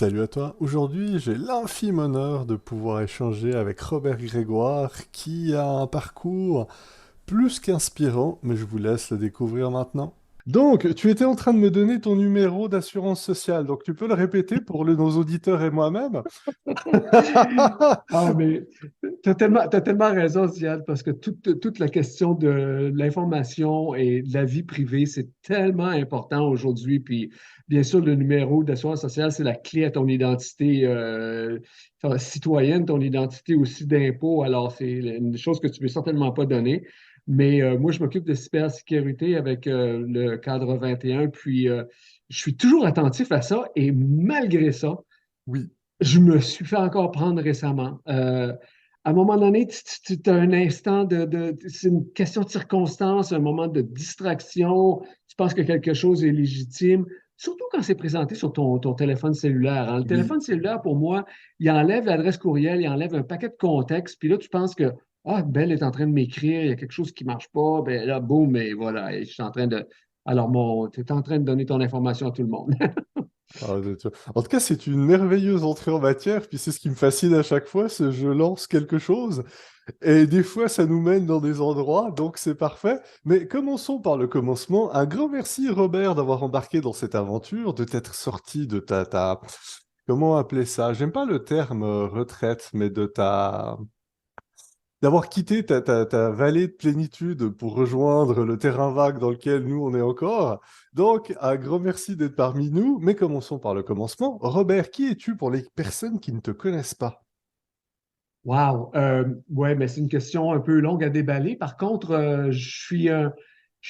Salut à toi. Aujourd'hui, j'ai l'infime honneur de pouvoir échanger avec Robert Grégoire qui a un parcours plus qu'inspirant, mais je vous laisse le découvrir maintenant. Donc, tu étais en train de me donner ton numéro d'assurance sociale, donc tu peux le répéter pour nos auditeurs et moi-même? Ah, mais t'as tellement raison, Ziad, parce que toute la question de l'information et de la vie privée, c'est tellement important aujourd'hui. Puis, bien sûr, le numéro d'assurance sociale, c'est la clé à ton identité citoyenne, ton identité aussi d'impôt. Alors, c'est une chose que tu ne veux certainement pas donner. Mais moi, je m'occupe de cybersécurité avec le cadre 21, puis je suis toujours attentif à ça. Et malgré ça, Oui, je me suis fait encore prendre récemment. À un moment donné, tu as un instant c'est une question de circonstance, un moment de distraction. Tu penses que quelque chose est légitime, surtout quand c'est présenté sur ton téléphone cellulaire, hein. Le oui. téléphone cellulaire, pour moi, il enlève l'adresse courriel, il enlève un paquet de contexte. Puis là, tu penses que, ah, Belle est en train de m'écrire, il y a quelque chose qui ne marche pas. Ben là, boum, et voilà, et je suis en train de. Alors, tu es en train de donner ton information à tout le monde. En tout cas, c'est une merveilleuse entrée en matière, puis c'est ce qui me fascine à chaque fois, c'est que je lance quelque chose. Et des fois, ça nous mène dans des endroits, donc c'est parfait. Mais commençons par le commencement. Un grand merci, Robert, d'avoir embarqué dans cette aventure, de t'être sorti de comment appeler ça? J'aime pas le terme retraite, mais d'avoir quitté ta vallée de plénitude pour rejoindre le terrain vague dans lequel nous, on est encore. Donc, un grand merci d'être parmi nous. Mais commençons par le commencement. Robert, qui es-tu pour les personnes qui ne te connaissent pas? Wow. Ouais, mais c'est une question un peu longue à déballer. Par contre, je suis un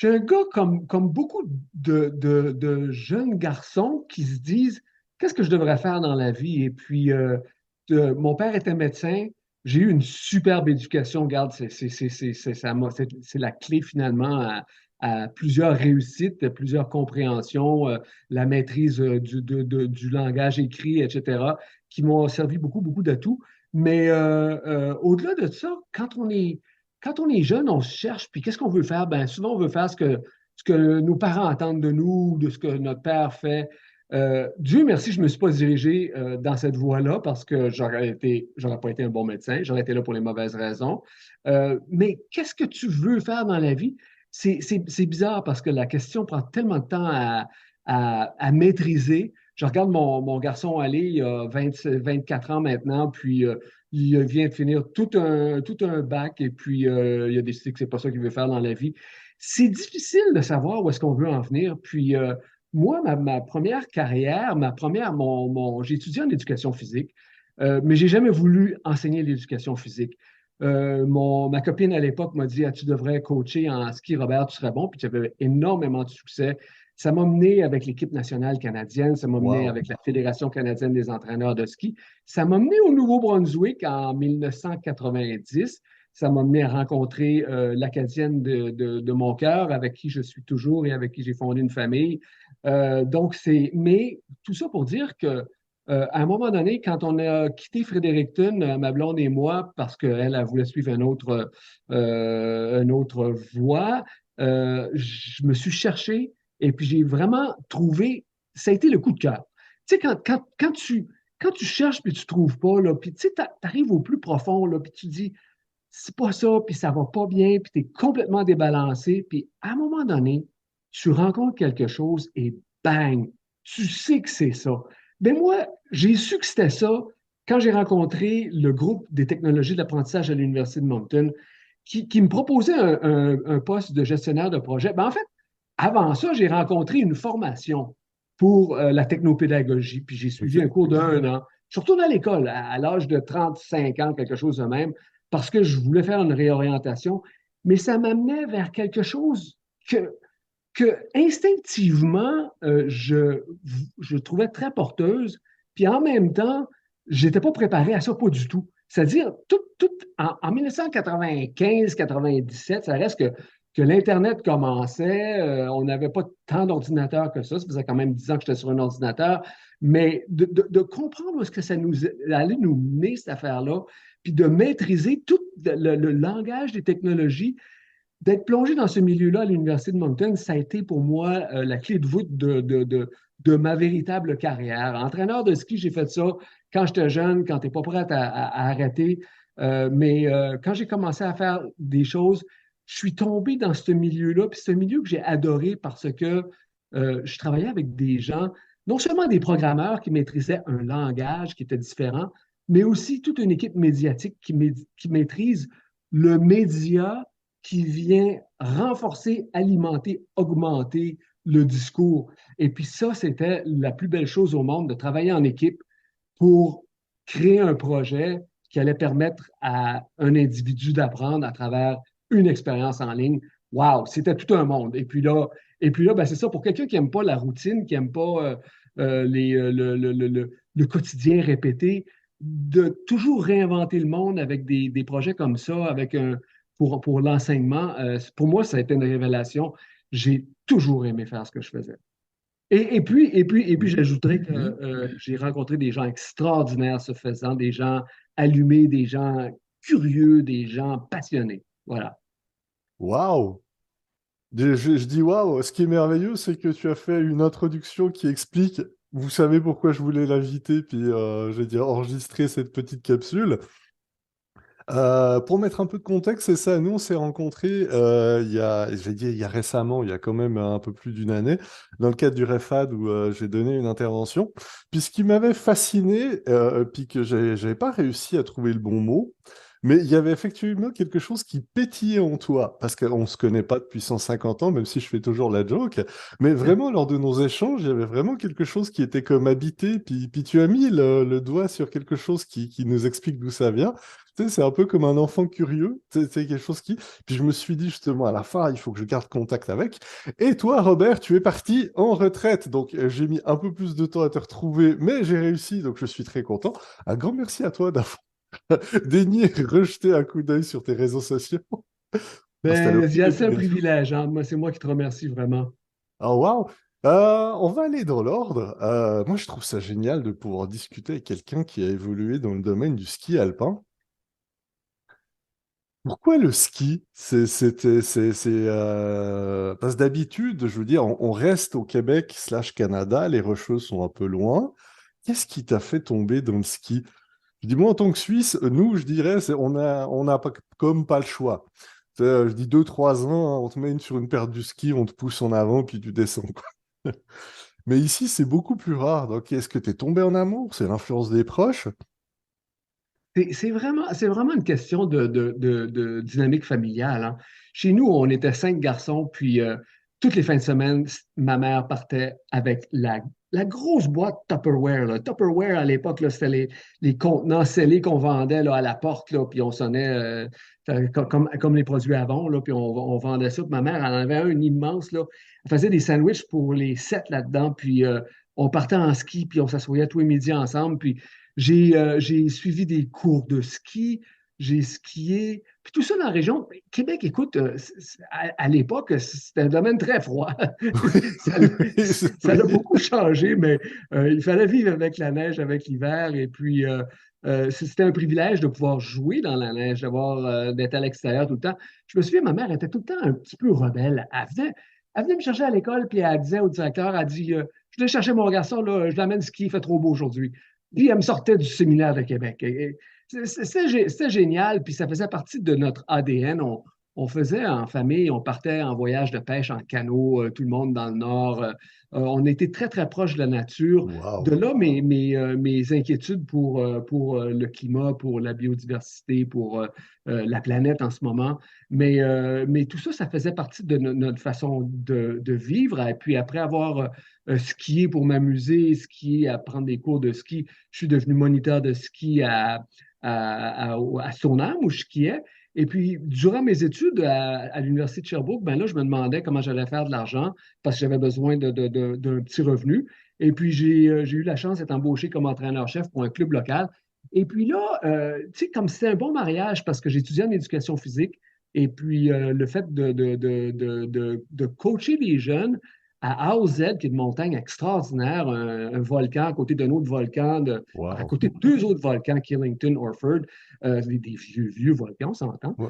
gars comme beaucoup de jeunes garçons qui se disent, qu'est-ce que je devrais faire dans la vie? Et puis, mon père était médecin. J'ai eu une superbe éducation. Regarde, c'est la clé finalement à plusieurs réussites, plusieurs compréhensions, la maîtrise du langage écrit, etc., qui m'ont servi beaucoup, beaucoup d'atouts. Mais au-delà de ça, quand on est jeune, on se cherche, puis qu'est-ce qu'on veut faire? Ben, souvent, on veut faire ce que nos parents attendent de nous, de ce que notre père fait. Dieu merci, je ne me suis pas dirigé dans cette voie-là parce que j'aurais pas été un bon médecin, j'aurais été là pour les mauvaises raisons. Mais qu'est-ce que tu veux faire dans la vie? C'est bizarre parce que la question prend tellement de temps à maîtriser. Je regarde mon garçon aller, il a 24 ans maintenant, puis il vient de finir tout un bac et puis il a décidé que c'est pas ça qu'il veut faire dans la vie. C'est difficile de savoir où est-ce qu'on veut en venir. Puis moi, ma première carrière, j'ai étudié en éducation physique, mais j'ai jamais voulu enseigner l'éducation physique. Ma copine à l'époque m'a dit, ah, tu devrais coacher en ski, Robert, tu serais bon. Puis j'avais énormément de succès. Ça m'a mené avec l'équipe nationale canadienne, ça m'a mené Waouh! avec la Fédération canadienne des entraîneurs de ski. Ça m'a mené au Nouveau-Brunswick en 1990. Ça m'a mené à rencontrer l'Acadienne de mon cœur, avec qui je suis toujours et avec qui j'ai fondé une famille. Mais tout ça pour dire que à un moment donné, quand on a quitté Fredericton, ma blonde et moi, parce qu'elle elle voulait suivre une autre voie, je me suis cherché et puis j'ai vraiment trouvé, ça a été le coup de cœur. Tu sais, quand tu cherches puis tu ne trouves pas, là, puis tu sais, arrives au plus profond, là, puis tu dis, c'est pas ça, puis ça va pas bien, puis tu es complètement débalancé, puis à un moment donné, tu rencontres quelque chose et bang, tu sais que c'est ça. Mais moi, j'ai su que c'était ça quand j'ai rencontré le groupe des technologies de l'apprentissage à l'Université de Moncton qui me proposait un poste de gestionnaire de projet. Ben, en fait, avant ça, j'ai rencontré une formation pour la technopédagogie, puis j'ai suivi Ok. un cours d'un an. Je suis retourné à l'école à l'âge de 35 ans, quelque chose de même, parce que je voulais faire une réorientation, mais ça m'amenait vers quelque chose que instinctivement, je trouvais très porteuse, puis en même temps, je n'étais pas préparé à ça, pas du tout. C'est-à-dire, en 1995-97, ça reste que l'Internet commençait, on n'avait pas tant d'ordinateurs que ça faisait quand même 10 ans que j'étais sur un ordinateur, mais de comprendre où est-ce que ça allait nous mener, cette affaire-là, puis de maîtriser tout le langage des technologies, d'être plongé dans ce milieu-là à l'Université de Moncton, ça a été pour moi la clé de voûte de ma véritable carrière. Entraîneur de ski, j'ai fait ça quand j'étais jeune, quand tu n'es pas prêt à arrêter. Mais quand j'ai commencé à faire des choses, je suis tombé dans ce milieu-là, puis c'est un milieu que j'ai adoré parce que je travaillais avec des gens, non seulement des programmeurs qui maîtrisaient un langage qui était différent, mais aussi toute une équipe médiatique qui maîtrise le média qui vient renforcer, alimenter, augmenter le discours. Et puis ça, c'était la plus belle chose au monde, de travailler en équipe pour créer un projet qui allait permettre à un individu d'apprendre à travers une expérience en ligne. Wow, c'était tout un monde. Et puis là ben, c'est ça, pour quelqu'un qui n'aime pas la routine, qui n'aime pas le quotidien répété, de toujours réinventer le monde avec des projets comme ça, pour l'enseignement, pour moi, ça a été une révélation. J'ai toujours aimé faire ce que je faisais. Et puis, j'ajouterais que j'ai rencontré des gens extraordinaires ce faisant, des gens allumés, des gens curieux, des gens passionnés. Voilà. Waouh! Je dis waouh! Ce qui est merveilleux, c'est que tu as fait une introduction qui explique, vous savez pourquoi je voulais l'inviter, puis je vais dire enregistrer cette petite capsule. Pour mettre un peu de contexte, c'est ça, nous on s'est rencontrés je vais dire, il y a récemment, il y a quand même un peu plus d'une année, dans le cadre du REFAD où j'ai donné une intervention. Puis ce qui m'avait fasciné, puis que j'avais pas réussi à trouver le bon mot, mais il y avait effectivement quelque chose qui pétillait en toi, parce qu'on ne se connaît pas depuis 150 ans, même si je fais toujours la joke, mais vraiment lors de nos échanges, il y avait vraiment quelque chose qui était comme habité, puis tu as mis le doigt sur quelque chose qui nous explique d'où ça vient. Tu sais, c'est un peu comme un enfant curieux, c'est quelque chose qui... Puis je me suis dit justement, à la fin, il faut que je garde contact avec. Et toi, Robert, tu es parti en retraite. Donc j'ai mis un peu plus de temps à te retrouver, mais j'ai réussi, donc je suis très content. Un grand merci à toi d'avoir daigné rejeter un coup d'œil sur tes réseaux sociaux. Ah, c'était le Ben, premier c'est un plaisir. privilège, hein. Moi, c'est moi qui te remercie vraiment. Oh, waouh! On va aller dans l'ordre. Moi, je trouve ça génial de pouvoir discuter avec quelqu'un qui a évolué dans le domaine du ski alpin. Pourquoi le ski? Parce que d'habitude, je veux dire, on reste au Québec slash Canada, les Rocheuses sont un peu loin. Qu'est-ce qui t'a fait tomber dans le ski? Je dis, moi, en tant que Suisse, nous, je dirais, on a pas, comme pas le choix. Tu sais, je dis 2, 3 ans, on te met sur une paire du ski, on te pousse en avant, puis tu descends, quoi. Mais ici, c'est beaucoup plus rare. Donc, est-ce que tu es tombé en amour? C'est l'influence des proches? C'est vraiment une question de dynamique familiale, hein. Chez nous, on était 5 garçons, puis toutes les fins de semaine, ma mère partait avec la grosse boîte Tupperware, là. Tupperware, à l'époque, là, c'était les contenants scellés qu'on vendait là, à la porte, là, puis on sonnait comme les produits avant, là, puis on vendait ça. Puis ma mère, elle en avait un immense, là. Elle faisait des sandwichs pour les 7 là-dedans, puis on partait en ski, puis on s'assoyait tous les midis ensemble, puis j'ai suivi des cours de ski, j'ai skié, puis tout ça dans la région. Québec, écoute, à l'époque, c'était un domaine très froid. Ça, Oui, ça oui. a beaucoup changé, mais il fallait vivre avec la neige, avec l'hiver, et puis c'était un privilège de pouvoir jouer dans la neige, d'être à l'extérieur tout le temps. Je me souviens, ma mère était tout le temps un petit peu rebelle. Elle venait me chercher à l'école, puis elle disait au directeur, elle dit, je vais chercher mon garçon, là, je l'amène skier, il fait trop beau aujourd'hui. Puis elle me sortait du séminaire de Québec. C'était génial, puis ça faisait partie de notre ADN. On faisait en famille, on partait en voyage de pêche en canot, tout le monde dans le nord. On était très, très proche de la nature. De Waouh! là, mes inquiétudes pour le climat, pour la biodiversité, pour la planète en ce moment. Mais tout ça, ça faisait partie de notre façon de vivre. Et puis après avoir skié pour m'amuser, skier, à prendre des cours de ski, je suis devenu moniteur de ski à Stoneham où je skiais. Et puis, durant mes études à l'Université de Sherbrooke, ben là, je me demandais comment j'allais faire de l'argent parce que j'avais besoin d'un petit revenu. Et puis, j'ai eu la chance d'être embauché comme entraîneur-chef pour un club local. Et puis là, tu sais, comme c'était un bon mariage parce que j'étudiais en éducation physique, et puis le fait de coacher les jeunes à A au Z, qui est une montagne extraordinaire, un volcan à côté d'un autre volcan, à Waouh! côté de deux autres volcans, Killington, Orford, des vieux, vieux volcans, on s'entend. Ouais.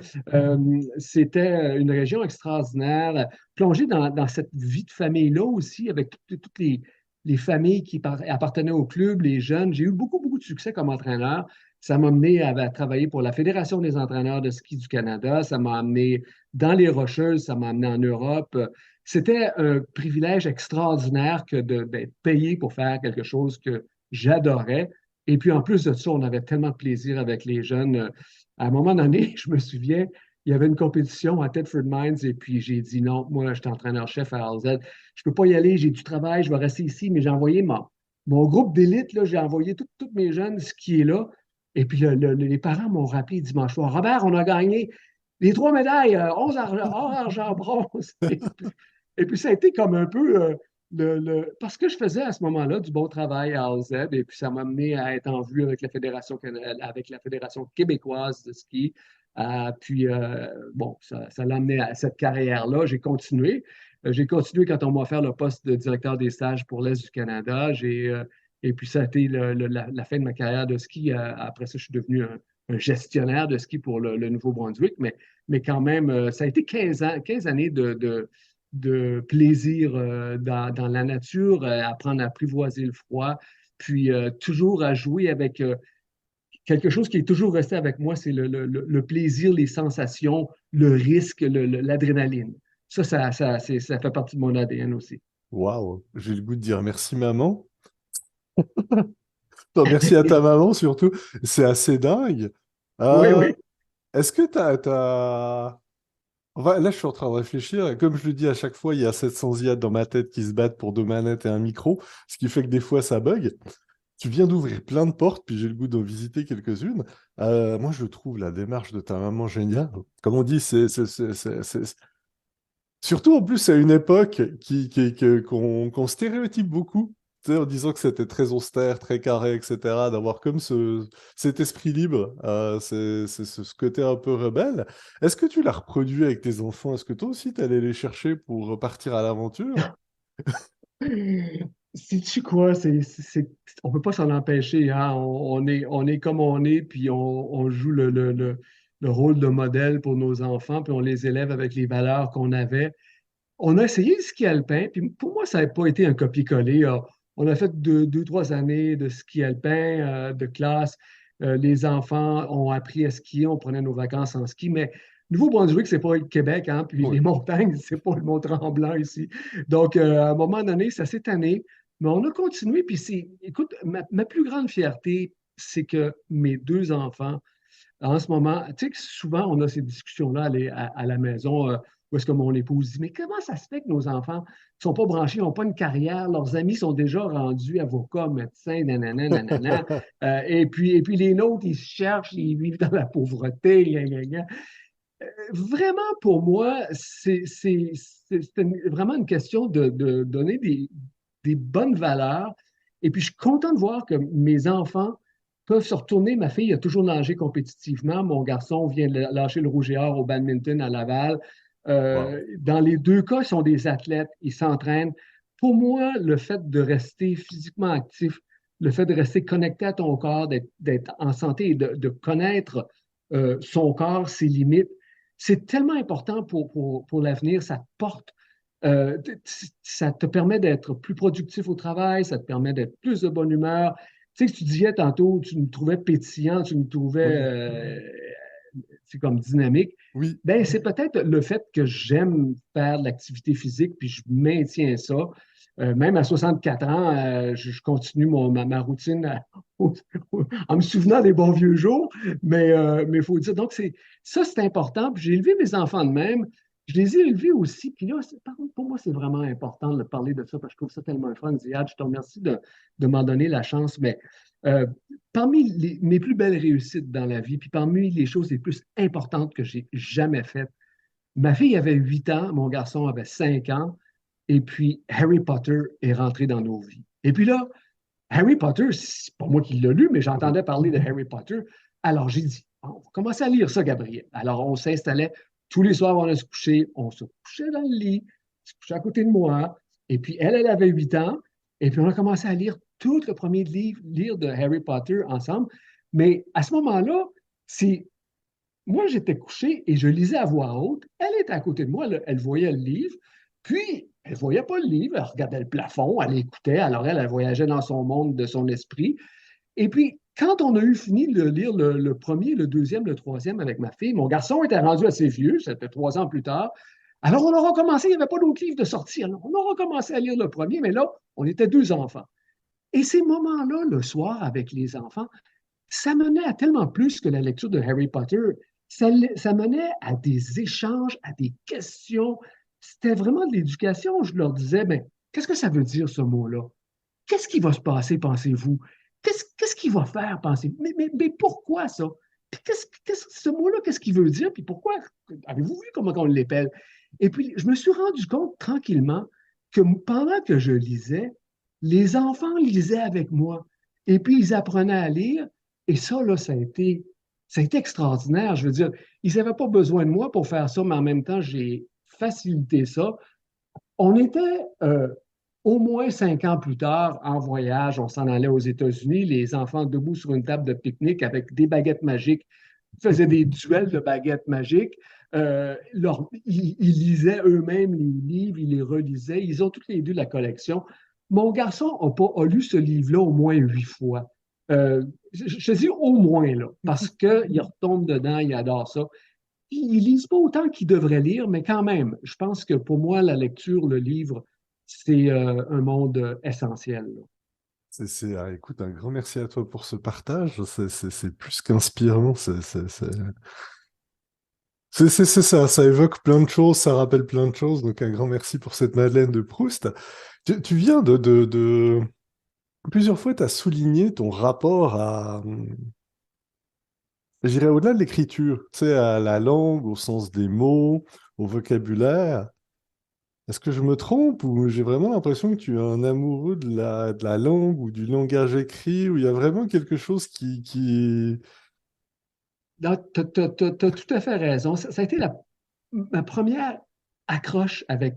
C'était une région extraordinaire, plongée dans cette vie de famille-là aussi, avec toutes les les familles qui appartenaient au club, les jeunes. J'ai eu beaucoup, beaucoup de succès comme entraîneur. Ça m'a amené à travailler pour la Fédération des entraîneurs de ski du Canada. Ça m'a amené dans les Rocheuses, ça m'a amené en Europe. C'était un privilège extraordinaire que d'être payé pour faire quelque chose que j'adorais. Et puis en plus de ça, on avait tellement de plaisir avec les jeunes. À un moment donné, je me souviens, il y avait une compétition à Thetford Mines et puis j'ai dit non, moi je suis entraîneur-chef à RZ. Je ne peux pas y aller, j'ai du travail, je vais rester ici, mais j'ai envoyé mon groupe d'élite, là, j'ai envoyé tous mes jeunes skier là. Et puis les parents m'ont rappelé dimanche soir, Robert, on a gagné les trois médailles, 11 argent, or, argent, bronze. Et puis, ça a été comme un peu parce que je faisais à ce moment-là du bon travail à AZ, et puis ça m'a amené à être en vue avec la Fédération québécoise de ski. Puis, bon, ça l'a amené à cette carrière-là. J'ai continué. J'ai continué quand on m'a offert le poste de directeur des stages pour l'Est du Canada. Et puis, ça a été la fin de ma carrière de ski. Après ça, je suis devenu un gestionnaire de ski pour le Nouveau-Brunswick. Mais quand même, ça a été 15 ans, 15 années de plaisir dans la nature, apprendre à apprivoiser le froid, puis toujours à jouer avec quelque chose qui est toujours resté avec moi, c'est le plaisir, les sensations, le risque, l'adrénaline. Ça fait partie de mon ADN aussi. Waouh, j'ai le goût de dire merci maman. Non, merci à ta maman surtout. C'est assez dingue. Oui, Euh, oui. Est-ce que là, je suis en train de réfléchir. Et comme je le dis à chaque fois, il y a 700 IA dans ma tête qui se battent pour deux manettes et un micro, ce qui fait que des fois, ça bug. Tu viens d'ouvrir plein de portes, puis j'ai le goût d'en visiter quelques-unes. Moi, je trouve la démarche de ta maman géniale. Comme on dit, surtout en plus à une époque qu'on stéréotype beaucoup, tu sais, en disant que c'était très austère, très carré, etc., d'avoir comme cet esprit libre, ce côté un peu rebelle. Est-ce que tu l'as reproduit avec tes enfants? Est-ce que toi aussi, tu allais les chercher pour partir à l'aventure? Sais-tu quoi? On ne peut pas s'en empêcher, hein? On est comme on est, puis on joue le rôle de modèle pour nos enfants, puis on les élève avec les valeurs qu'on avait. On a essayé le ski alpin, puis pour moi, ça n'a pas été un copier-coller. On a fait deux, trois années de ski alpin, de classe. Les enfants ont appris à skier, on prenait nos vacances en ski, mais Nouveau-Brunswick, c'est pas le Québec, hein, puis les Oui. montagnes, c'est pas le Mont-Tremblant ici. Donc, à un moment donné, ça s'est tanné, mais on a continué, puis écoute, ma plus grande fierté, c'est que mes deux enfants, en ce moment, tu sais que souvent, on a ces discussions-là à la maison, où est-ce que mon épouse dit, mais comment ça se fait que nos enfants ne sont pas branchés, n'ont pas une carrière, leurs amis sont déjà rendus avocats, médecins, nanana, nanana, et puis les nôtres, ils se cherchent, ils vivent dans la pauvreté, gna, gna, gna. Vraiment, pour moi, vraiment une question de donner des bonnes valeurs. Et puis, je suis content de voir que mes enfants peuvent se retourner. Ma fille a toujours nagé compétitivement. Mon garçon vient de lâcher le rouge et or au badminton à Laval. Wow. Dans les deux cas, ils sont des athlètes, ils s'entraînent. Pour moi, le fait de rester physiquement actif, le fait de rester connecté à ton corps, d'être en santé et de connaître son corps, ses limites, c'est tellement important pour l'avenir. Ça te porte, ça te permet d'être plus productif au travail, ça te permet d'être plus de bonne humeur. Tu sais que tu disais tantôt, tu me trouvais pétillant, tu me trouvais Oui. c'est comme dynamique. Oui. Ben, c'est peut-être le fait que j'aime faire de l'activité physique, puis je maintiens ça. Même à 64 ans, je continue ma routine en me souvenant des bons vieux jours. Mais il faut dire, donc ça, c'est important. Puis j'ai élevé mes enfants de même. Je les ai élevés aussi. Puis là, par contre, pour moi, c'est vraiment important de parler de ça parce que je trouve ça tellement fun. Ziad, je te remercie de m'en donner la chance. Mais euh, parmi mes plus belles réussites dans la vie, puis parmi les choses les plus importantes que j'ai jamais faites, ma fille avait 8 ans, mon garçon avait 5 ans, et puis Harry Potter est rentré dans nos vies. Et puis là, Harry Potter, c'est pas moi qui l'ai lu, mais Oui. j'entendais parler de Harry Potter. Alors j'ai dit, on va commencer à lire ça, Gabriel. Alors on s'installait tous les soirs, on se couchait dans le lit, on se couchait à côté de moi, et puis elle avait 8 ans, et puis on a commencé à lire tout le premier livre lire de Harry Potter ensemble. Mais à ce moment-là, c'est moi, j'étais couché et je lisais à voix haute. Elle était à côté de moi, elle voyait le livre. Puis, Elle ne voyait pas le livre, elle regardait le plafond, elle écoutait, alors elle voyageait dans son monde de son esprit. Et puis, quand on a eu fini de lire le premier, le deuxième, le troisième avec ma fille, mon garçon était rendu assez vieux, c'était 3 ans plus tard. Alors, on a recommencé, il n'y avait pas d'autres livres de sortir. On a recommencé à lire le premier, mais là, on était 2 enfants. Et ces moments-là, le soir, avec les enfants, ça menait à tellement plus que la lecture de Harry Potter. Ça menait à des échanges, à des questions. C'était vraiment de l'éducation. Je leur disais, ben, qu'est-ce que ça veut dire ce mot-là? Qu'est-ce qui va se passer, pensez-vous? Qu'est-ce qu'il va faire, pensez-vous? Mais pourquoi ça? Puis ce mot-là, qu'est-ce qu'il veut dire? Puis pourquoi? Avez-vous vu comment on l'appelle? Et puis, je me suis rendu compte tranquillement que pendant que je lisais, les enfants lisaient avec moi. Et puis, ils apprenaient à lire. Et ça, là, ça a été extraordinaire. Je veux dire, ils n'avaient pas besoin de moi pour faire ça, mais en même temps, j'ai facilité ça. On était au moins 5 ans plus tard en voyage. On s'en allait aux États-Unis, les enfants debout sur une table de pique-nique avec des baguettes magiques, faisaient des duels de baguettes magiques. Ils lisaient eux-mêmes les livres, ils les relisaient. Ils ont toutes les deux la collection. Mon garçon a lu ce livre-là au moins 8 fois. Je dis au moins, là, parce qu'il retombe dedans, il adore ça. Ils lisent pas autant qu'ils devraient lire, mais quand même, je pense que pour moi, la lecture, le livre, c'est un monde essentiel, là. Écoute, un grand merci à toi pour ce partage. C'est plus qu'inspirant. C'est ça, ça évoque plein de choses, ça rappelle plein de choses. Donc, un grand merci pour cette Madeleine de Proust. Tu viens Plusieurs fois, tu as souligné ton rapport je dirais, au-delà de l'écriture, tu sais, à la langue, au sens des mots, au vocabulaire. Est-ce que je me trompe ou j'ai vraiment l'impression que tu es un amoureux de la langue ou du langage écrit, où il y a vraiment quelque chose qui... Tu as tout à fait raison. Ça a été ma première accroche avec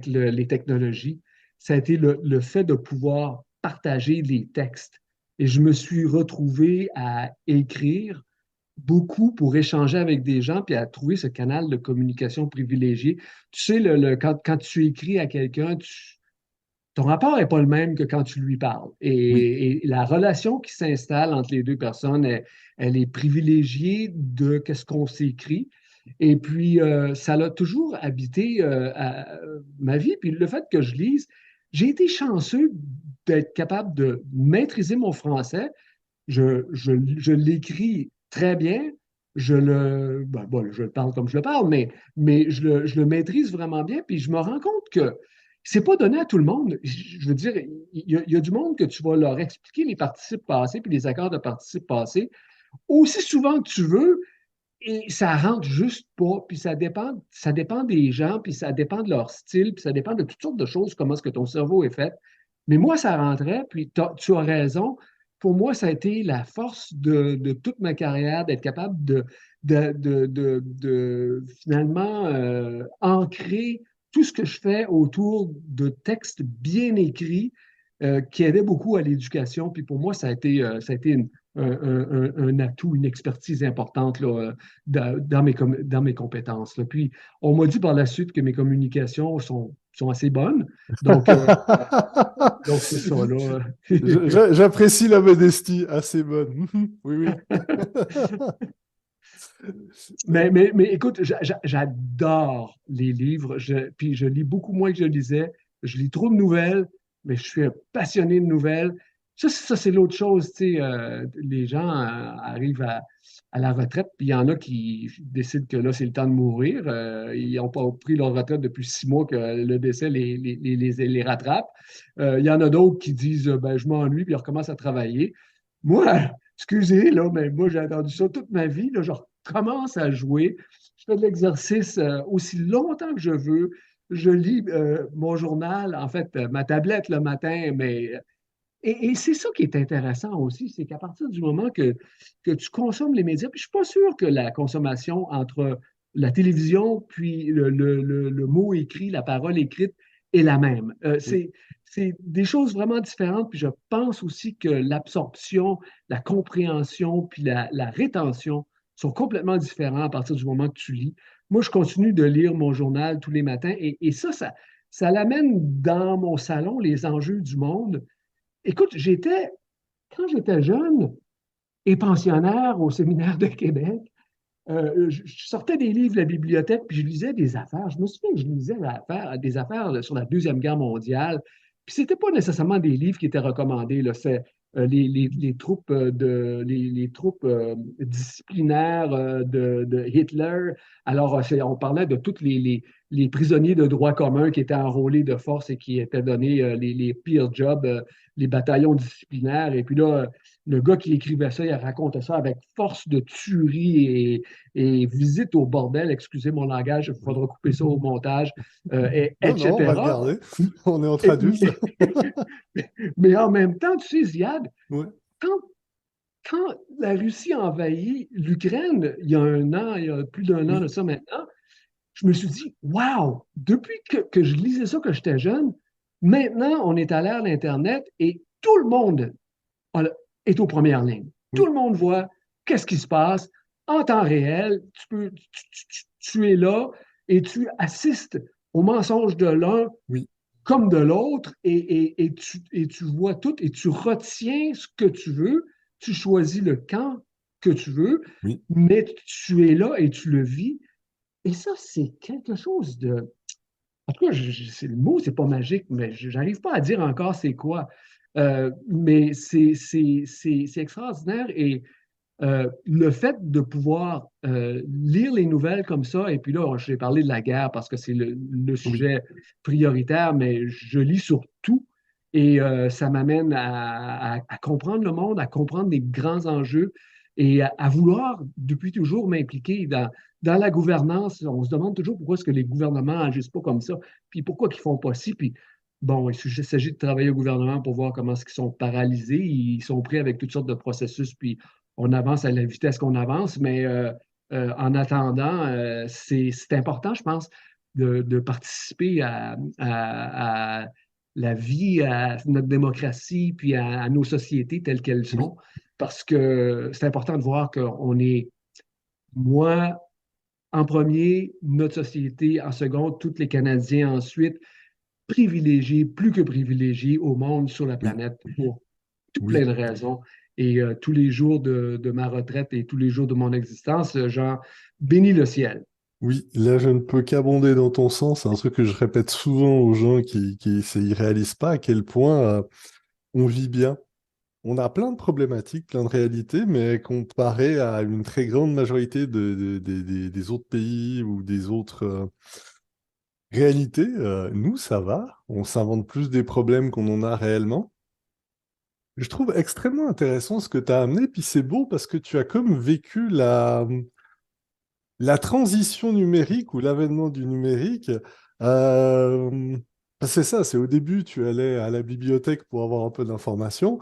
les technologies. Ça a été le fait de pouvoir partager les textes. Et je me suis retrouvé à écrire beaucoup pour échanger avec des gens puis à trouver ce canal de communication privilégié. Tu sais, quand tu écris à quelqu'un, ton rapport n'est pas le même que quand tu lui parles. Oui. Et la relation qui s'installe entre les deux personnes, elle est privilégiée de qu'est-ce qu'on s'écrit. Et puis, ça l'a toujours habité ma vie. Puis le fait que je lise, j'ai été chanceux d'être capable de maîtriser mon français. Je l'écris très bien. Je le parle comme je le parle, mais je le maîtrise vraiment bien. Puis je me rends compte que c'est pas donné à tout le monde. Je veux dire, il y a du monde que tu vas leur expliquer les participes passés puis les accords de participes passés aussi souvent que tu veux et ça rentre juste pas. Puis ça dépend des gens, puis ça dépend de leur style, puis ça dépend de toutes sortes de choses, comment est-ce que ton cerveau est fait. Mais moi, ça rentrait, puis tu as raison. Pour moi, ça a été la force de toute ma carrière d'être capable de finalement ancrer tout ce que je fais autour de textes bien écrits qui aidaient beaucoup à l'éducation. Puis pour moi, ça a été un atout, une expertise importante là, dans mes compétences, là. Puis on m'a dit par la suite que mes communications sont assez bonnes. Donc, donc c'est ça, là. J'apprécie la modestie, assez bonne. Oui, oui. Mais écoute, j'adore les livres. Puis je lis beaucoup moins que je lisais. Je lis trop de nouvelles, mais je suis un passionné de nouvelles. Ça c'est l'autre chose. Tu sais, les gens arrivent à la retraite, puis il y en a qui décident que là, c'est le temps de mourir. Ils n'ont pas pris leur retraite depuis 6 mois que le décès les rattrape. Il y en a d'autres qui disent ben, je m'ennuie, puis ils recommencent à travailler. Moi, excusez, là, mais moi, j'ai attendu ça toute ma vie. Là, je commence à jouer. Je fais de l'exercice aussi longtemps que je veux. Je lis mon journal, en fait, ma tablette le matin, mais. Et c'est ça qui est intéressant aussi, c'est qu'à partir du moment que tu consommes les médias, puis je ne suis pas sûr que la consommation entre la télévision puis le mot écrit, la parole écrite est la même. C'est des choses vraiment différentes, puis je pense aussi que l'absorption, la compréhension, puis la rétention sont complètement différents à partir du moment que tu lis. Moi, je continue de lire mon journal tous les matins et ça ça l'amène dans mon salon, les enjeux du monde. Écoute, quand j'étais jeune et pensionnaire au séminaire de Québec, je sortais des livres de la bibliothèque, puis je lisais des affaires. Je me souviens que je lisais des affaires sur la Deuxième Guerre mondiale. Puis c'était pas nécessairement des livres qui étaient recommandés, là. C'est les troupes, les troupes disciplinaires de Hitler. Alors, on parlait de tous les prisonniers de droit commun qui étaient enrôlés de force et qui étaient donnés les pires jobs, les bataillons disciplinaires. Et puis là, le gars qui écrivait ça, il racontait ça avec force de tuerie et visite au bordel, excusez mon langage, il faudra couper ça au montage, Non, non, on va le etc. garder. On est entre Et- adultes. mais en même temps, tu sais, Ziad, Ouais. quand, quand la Russie a envahi l'Ukraine, il y a un an, il y a plus d'un an de Oui, ça maintenant, je me suis dit, waouh, depuis que je lisais ça, que j'étais jeune, maintenant, on est à l'ère d'Internet et tout le monde a- est aux premières lignes. Tout oui, le monde voit qu'est-ce qui se passe en temps réel. Tu es là et tu assistes aux mensonges de l'un oui, comme de l'autre et tu vois tout et tu retiens ce que tu veux, tu choisis le camp que tu veux, oui. mais tu es là et tu le vis. Et ça, c'est quelque chose de... En tout cas, le mot, c'est pas magique, mais j'arrive pas à dire encore c'est quoi. Mais c'est extraordinaire et le fait de pouvoir lire les nouvelles comme ça, et puis là, j'ai parlé de la guerre parce que c'est le Oui. sujet prioritaire, mais je lis sur tout et ça m'amène à comprendre le monde, à comprendre les grands enjeux et à vouloir depuis toujours m'impliquer dans la gouvernance. On se demande toujours pourquoi est-ce que les gouvernements n'agissent pas comme ça, puis pourquoi ils ne font pas ci, puis bon, il s'agit de travailler au gouvernement pour voir comment est-ce qu'ils sont paralysés, ils sont pris avec toutes sortes de processus, puis on avance à la vitesse qu'on avance, mais en attendant, c'est important, je pense, de participer à la vie, à notre démocratie, puis à nos sociétés telles qu'elles Oui. sont, parce que c'est important de voir qu'on est, moi, en premier, notre société en second, tous les Canadiens ensuite, privilégiés, plus que privilégiés au monde, sur la Oui, planète, pour tout oui, plein de raisons. Et tous les jours de ma retraite et tous les jours de mon existence, j'en bénis le ciel. oui. Là, je ne peux qu'abonder dans ton sens. C'est un truc que je répète souvent aux gens qui ne réalisent pas à quel point on vit bien. On a plein de problématiques, plein de réalités, mais comparé à une très grande majorité des autres pays ou des autres réalités, nous, ça va. On s'invente plus des problèmes qu'on en a réellement. Je trouve extrêmement intéressant ce que tu as amené, puis c'est beau parce que tu as comme vécu la transition numérique ou l'avènement du numérique. euh, c'est ça, c'est au début, tu allais à la bibliothèque pour avoir un peu d'informations.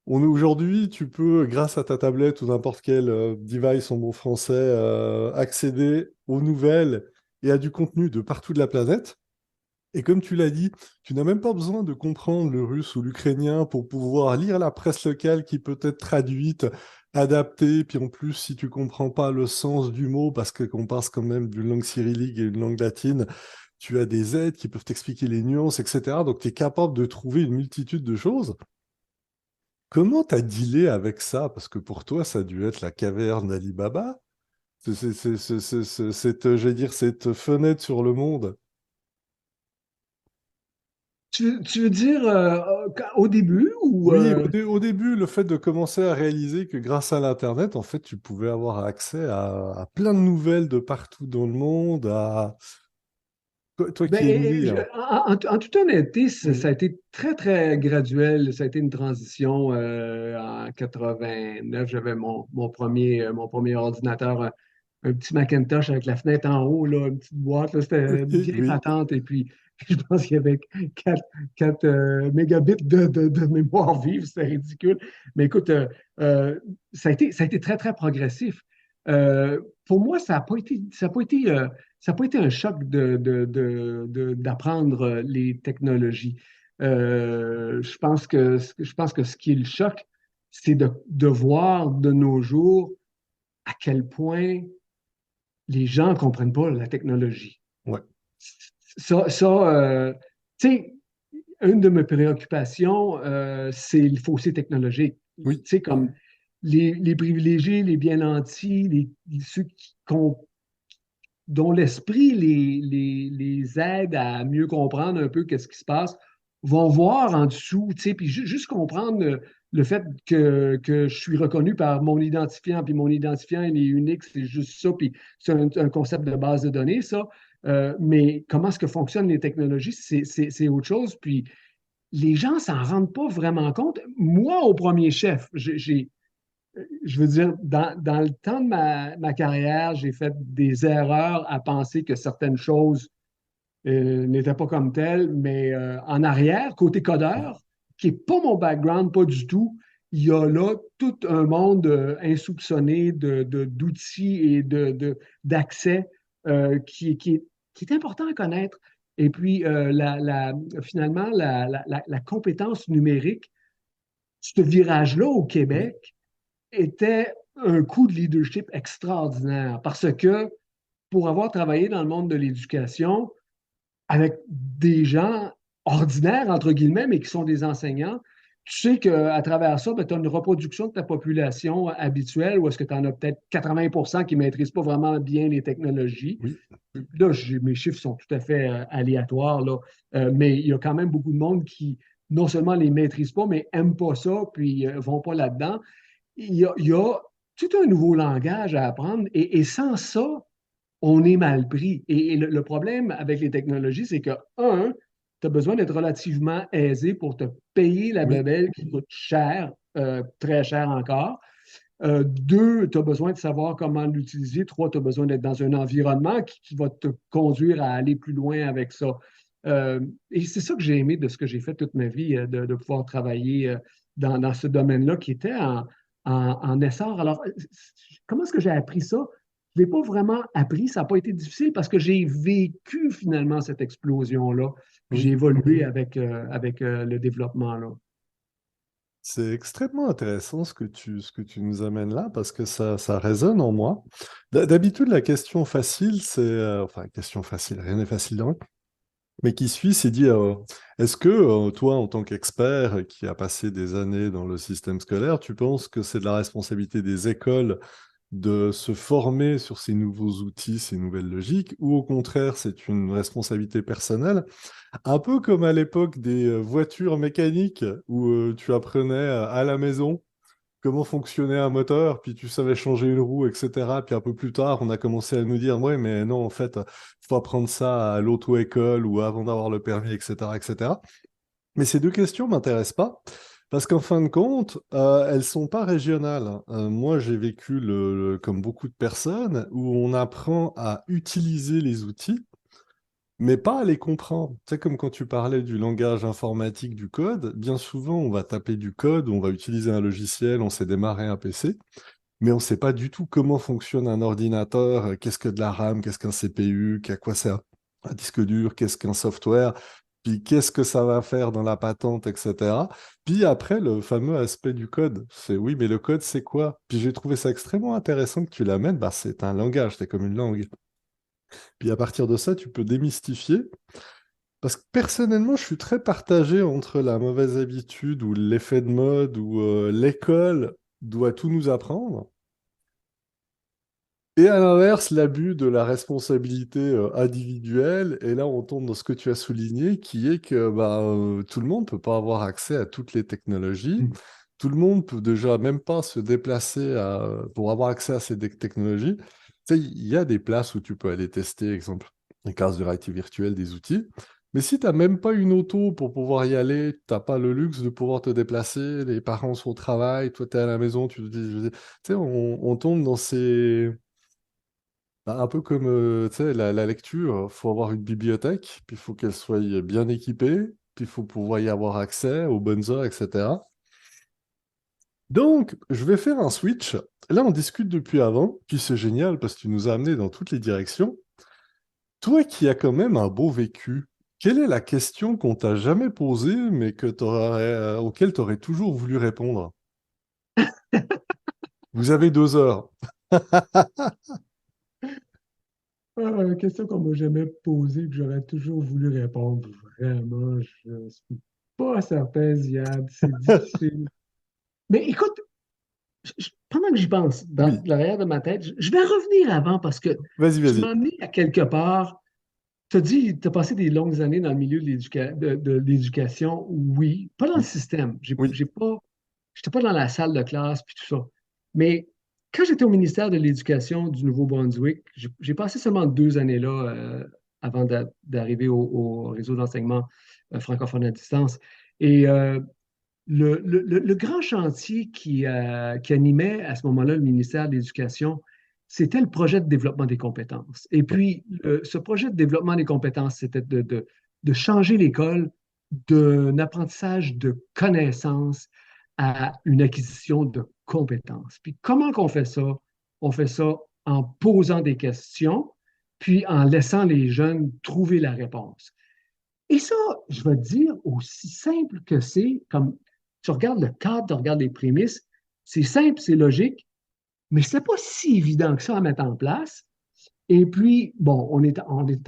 Aujourd'hui, tu peux, grâce à ta tablette ou n'importe quel device en bon français, accéder aux nouvelles et à du contenu de partout de la planète. Et comme tu l'as dit, tu n'as même pas besoin de comprendre le russe ou l'ukrainien pour pouvoir lire la presse locale qui peut être traduite, adaptée. Puis en plus, si tu comprends pas le sens du mot, parce que qu'on passe quand même d'une langue cyrillique et une langue latine, tu as des aides qui peuvent t'expliquer les nuances, etc. Donc tu es capable de trouver une multitude de choses. Comment t'as dealé avec ça? Parce que pour toi, ça a dû être la caverne d'Ali Baba. J'allais dire, cette fenêtre sur le monde. Tu veux dire au début ou Oui, au début, le fait de commencer à réaliser que grâce à l'Internet, en fait, tu pouvais avoir accès à plein de nouvelles de partout dans le monde, toi ben, qui aimes lire. en toute honnêteté, ça Oui, a été très, très graduel. Ça a été une transition en 89. J'avais mon premier ordinateur, un petit Macintosh avec la fenêtre en haut, là, une petite boîte. Là, c'était ok, une vieille oui, patente. Et puis, je pense qu'il y avait 4 mégabits de mémoire vive. C'était ridicule. Mais écoute, ça a été très, très progressif. Pour moi, ça a pas été un choc d'apprendre les technologies. Je pense que ce qui est le choc, c'est de voir de nos jours à quel point les gens ne comprennent pas la technologie. ouais, tu sais, une de mes préoccupations, c'est le fossé technologique. Tu Oui, sais, comme les privilégiés, les bien nantis, ceux dont l'esprit les aide à mieux comprendre un peu qu'est-ce qui se passe, vont voir en dessous, tu sais, puis juste comprendre le fait que je suis reconnu par mon identifiant, puis mon identifiant, il est unique, c'est juste ça, puis c'est un concept de base de données, ça. Mais comment est-ce que fonctionnent les technologies, c'est autre chose. Puis les gens s'en rendent pas vraiment compte. Moi, au premier chef, je veux dire, dans le temps de ma carrière, j'ai fait des erreurs à penser que certaines choses n'étaient pas comme telles, mais en arrière, côté codeur, qui n'est pas mon background, pas du tout, il y a là tout un monde insoupçonné d'outils et d'accès qui est important à connaître. Et puis, finalement, la compétence numérique, ce virage-là au oui, Québec, était un coup de leadership extraordinaire parce que pour avoir travaillé dans le monde de l'éducation avec des gens ordinaires, entre guillemets, mais qui sont des enseignants, tu sais qu'à travers ça, tu as une reproduction de ta population habituelle où est-ce que tu en as peut-être 80 qui ne maîtrisent pas vraiment bien les technologies. oui. Là, mes chiffres sont tout à fait aléatoires, là. Mais il y a quand même beaucoup de monde qui non seulement les maîtrisent pas, mais n'aiment pas ça, puis vont pas là-dedans. Il y a tout un nouveau langage à apprendre et sans ça, on est mal pris. Et le problème avec les technologies, c'est que, un, tu as besoin d'être relativement aisé pour te payer la Oui. bebelle qui coûte cher, très cher encore. Deux, tu as besoin de savoir comment l'utiliser. Trois, tu as besoin d'être dans un environnement qui va te conduire à aller plus loin avec ça. Et c'est ça que j'ai aimé de ce que j'ai fait toute ma vie, de pouvoir travailler dans ce domaine-là qui était en essor. Alors, comment est-ce que j'ai appris ça? Je ne l'ai pas vraiment appris, ça n'a pas été difficile parce que j'ai vécu finalement cette explosion-là. Puis j'ai Oui. évolué avec le développement là. C'est extrêmement intéressant ce que tu nous amènes là parce que ça résonne en moi. D'habitude, la question facile, c'est... enfin, question facile, rien n'est facile dans mais qui suit, c'est dire, est-ce que toi, en tant qu'expert qui a passé des années dans le système scolaire, tu penses que c'est de la responsabilité des écoles de se former sur ces nouveaux outils, ces nouvelles logiques, ou au contraire, c'est une responsabilité personnelle, un peu comme à l'époque des voitures mécaniques où tu apprenais à la maison comment fonctionnait un moteur, puis tu savais changer une roue, etc. Puis un peu plus tard, on a commencé à nous dire, ouais, mais non, en fait, il faut apprendre ça à l'auto-école ou avant d'avoir le permis, etc., etc. Mais ces deux questions m'intéressent pas, parce qu'en fin de compte, elles sont pas régionales, hein. Moi, j'ai vécu, comme beaucoup de personnes, où on apprend à utiliser les outils, mais pas à les comprendre. C'est comme quand tu parlais du langage informatique du code, bien souvent on va taper du code, on va utiliser un logiciel, on sait démarrer un PC, mais on ne sait pas du tout comment fonctionne un ordinateur, qu'est-ce que de la RAM, qu'est-ce qu'un CPU, qu'à quoi sert un disque dur, qu'est-ce qu'un software, puis qu'est-ce que ça va faire dans la patente, etc. Puis après, le fameux aspect du code, c'est oui, mais le code, c'est quoi? Puis j'ai trouvé ça extrêmement intéressant que tu l'amènes, bah, c'est un langage, c'est comme une langue. Puis à partir de ça, tu peux démystifier. Parce que personnellement, je suis très partagé entre la mauvaise habitude ou l'effet de mode où l'école doit tout nous apprendre. Et à l'inverse, l'abus de la responsabilité individuelle. Et là, on tombe dans ce que tu as souligné, qui est que bah, tout le monde ne peut pas avoir accès à toutes les technologies. Mm. Tout le monde peut déjà même pas se déplacer pour avoir accès à ces technologies. Tu sais, il y a des places où tu peux aller tester, exemple, les cases de réalité virtuelle, des outils. Mais si tu n'as même pas une auto pour pouvoir y aller, tu n'as pas le luxe de pouvoir te déplacer, les parents sont au travail, toi tu es à la maison, tu te dis, tu sais, on tombe dans ces... bah, un peu comme tu sais, la lecture, il faut avoir une bibliothèque, puis il faut qu'elle soit bien équipée, puis il faut pouvoir y avoir accès aux bonnes heures, etc. Donc, je vais faire un switch. Là, on discute depuis avant, puis c'est génial parce que tu nous as amenés dans toutes les directions. Toi qui as quand même un beau vécu, quelle est la question qu'on t'a jamais posée, mais auquel tu aurais toujours voulu répondre? Vous avez 2 heures. Question qu'on m'a jamais posée, que j'aurais toujours voulu répondre. Vraiment, je ne suis pas certain, Ziad. C'est difficile. Mais écoute, pendant que j'y pense, dans Oui, l'arrière de ma tête, je vais revenir avant parce que vas-y, tu m'as vas-y. amené à quelque part. Tu as dit, tu as passé des longues années dans le milieu de l'éducation. Oui, pas dans le Oui, système. oui, J'ai pas, j'étais pas dans la salle de classe puis tout ça. Mais quand j'étais au ministère de l'Éducation du Nouveau-Brunswick, j'ai passé seulement 2 années là avant d'arriver au réseau d'enseignement francophone à distance. Et le grand chantier qui animait à ce moment-là le ministère de l'Éducation, c'était le projet de développement des compétences. Et puis, ce projet de développement des compétences, c'était de changer l'école d'un apprentissage de connaissances à une acquisition de compétences. Puis, comment qu'on fait ça? On fait ça en posant des questions, puis en laissant les jeunes trouver la réponse. Et ça, je vais te dire, aussi simple que c'est, comme tu regardes le cadre, tu regardes les prémices, c'est simple, c'est logique, mais c'est pas si évident que ça à mettre en place. Et puis, bon, on est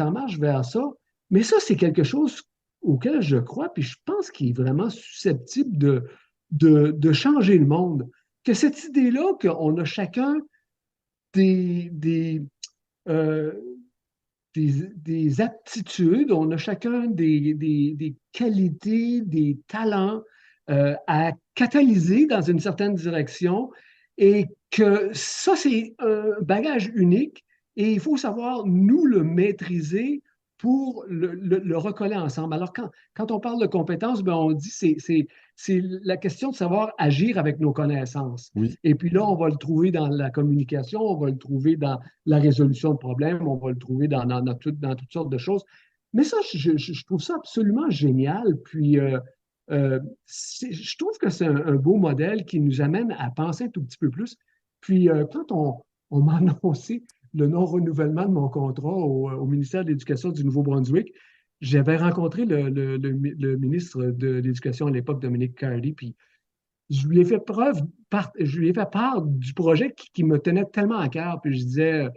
en marche vers ça, mais ça, c'est quelque chose auquel je crois, puis je pense qu'il est vraiment susceptible de changer le monde. Que cette idée-là qu'on a chacun des, euh, des aptitudes, on a chacun des qualités, des talents à catalyser dans une certaine direction et que ça, c'est un bagage unique et il faut savoir nous le maîtriser pour le recoller ensemble. Alors, quand on parle de compétences, ben, on dit c'est la question de savoir agir avec nos connaissances. oui. Et puis là, on va le trouver dans la communication, on va le trouver dans la résolution de problèmes, on va le trouver dans toutes sortes de choses. Mais ça, je trouve ça absolument génial. Puis, je trouve que c'est un beau modèle qui nous amène à penser un tout petit peu plus. Puis, quand on m'a annoncé le non-renouvellement de mon contrat au ministère de l'Éducation du Nouveau-Brunswick, j'avais rencontré le ministre de l'Éducation à l'époque, Dominique Carly, puis je lui ai fait je lui ai fait part du projet qui me tenait tellement à cœur. Puis je disais,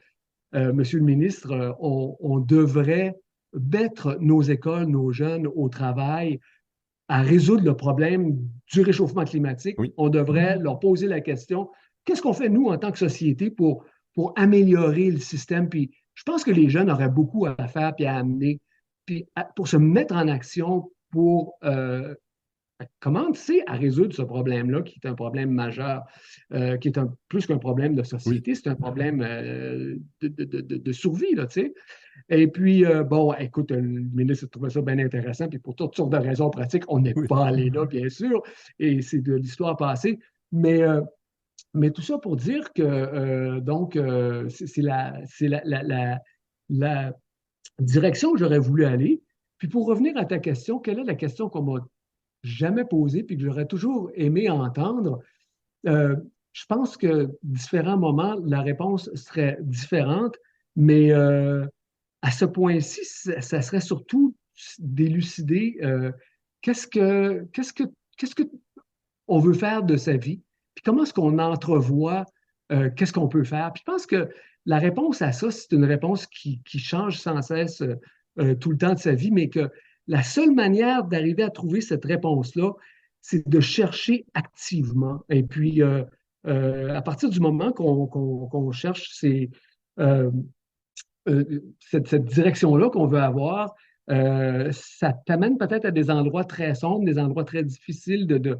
Monsieur le ministre, on devrait mettre nos écoles, nos jeunes au travail à résoudre le problème du réchauffement climatique. Oui. On devrait leur poser la question, qu'est-ce qu'on fait, nous, en tant que société, pour améliorer le système? Puis je pense que les jeunes auraient beaucoup à faire puis à amener, puis pour se mettre en action pour comment tu sais à résoudre ce problème-là, qui est un problème majeur, qui est plus qu'un problème de Oui, société, c'est un problème de survie, là, tu sais. Et puis, bon, écoute, le ministre trouvait ça bien intéressant, puis pour toutes sortes de raisons pratiques, on n'est oui. pas allé là, bien sûr, et c'est de l'histoire passée. Mais, mais tout ça pour dire que, donc, c'est la direction que j'aurais voulu aller. Puis pour revenir à ta question, quelle est la question qu'on m'a jamais posée, puis que j'aurais toujours aimé entendre? Euh, je pense que différents moments, la réponse serait différente, mais à ce point-ci, ça serait surtout d'élucider qu'est-ce que on veut faire de sa vie, puis comment est-ce qu'on entrevoit qu'est-ce qu'on peut faire. Puis je pense que la réponse à ça, c'est une réponse qui change sans cesse tout le temps de sa vie, mais que la seule manière d'arriver à trouver cette réponse-là, c'est de chercher activement. Et puis, à partir du moment qu'on cherche euh, cette direction-là qu'on veut avoir, ça t'amène peut-être à des endroits très sombres, des endroits très difficiles de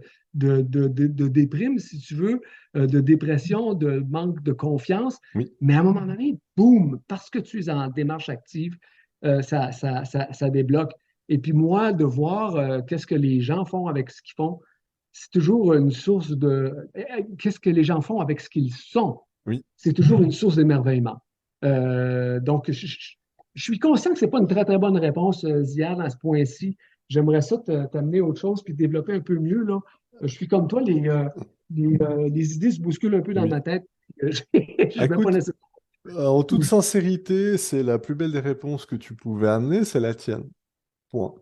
déprime, si tu veux, de dépression, de manque de confiance. Oui. Mais à un moment donné, boum, parce que tu es en démarche active, ça débloque. Et puis moi, de voir qu'est-ce que les gens font avec ce qu'ils font, c'est toujours une source qu'est-ce que les gens font avec ce qu'ils sont? Oui. C'est toujours une source d'émerveillement. Donc, je suis conscient que ce n'est pas une très, très bonne réponse, Ziad, à ce point-ci. J'aimerais ça t'amener autre chose puis développer un peu mieux, là. Je suis comme toi, les idées se bousculent un peu dans Oui. ma tête. Je ne vais pas Écoute, nécessairement. en toute Oui. sincérité, c'est la plus belle des réponses que tu pouvais amener, c'est la tienne. Point.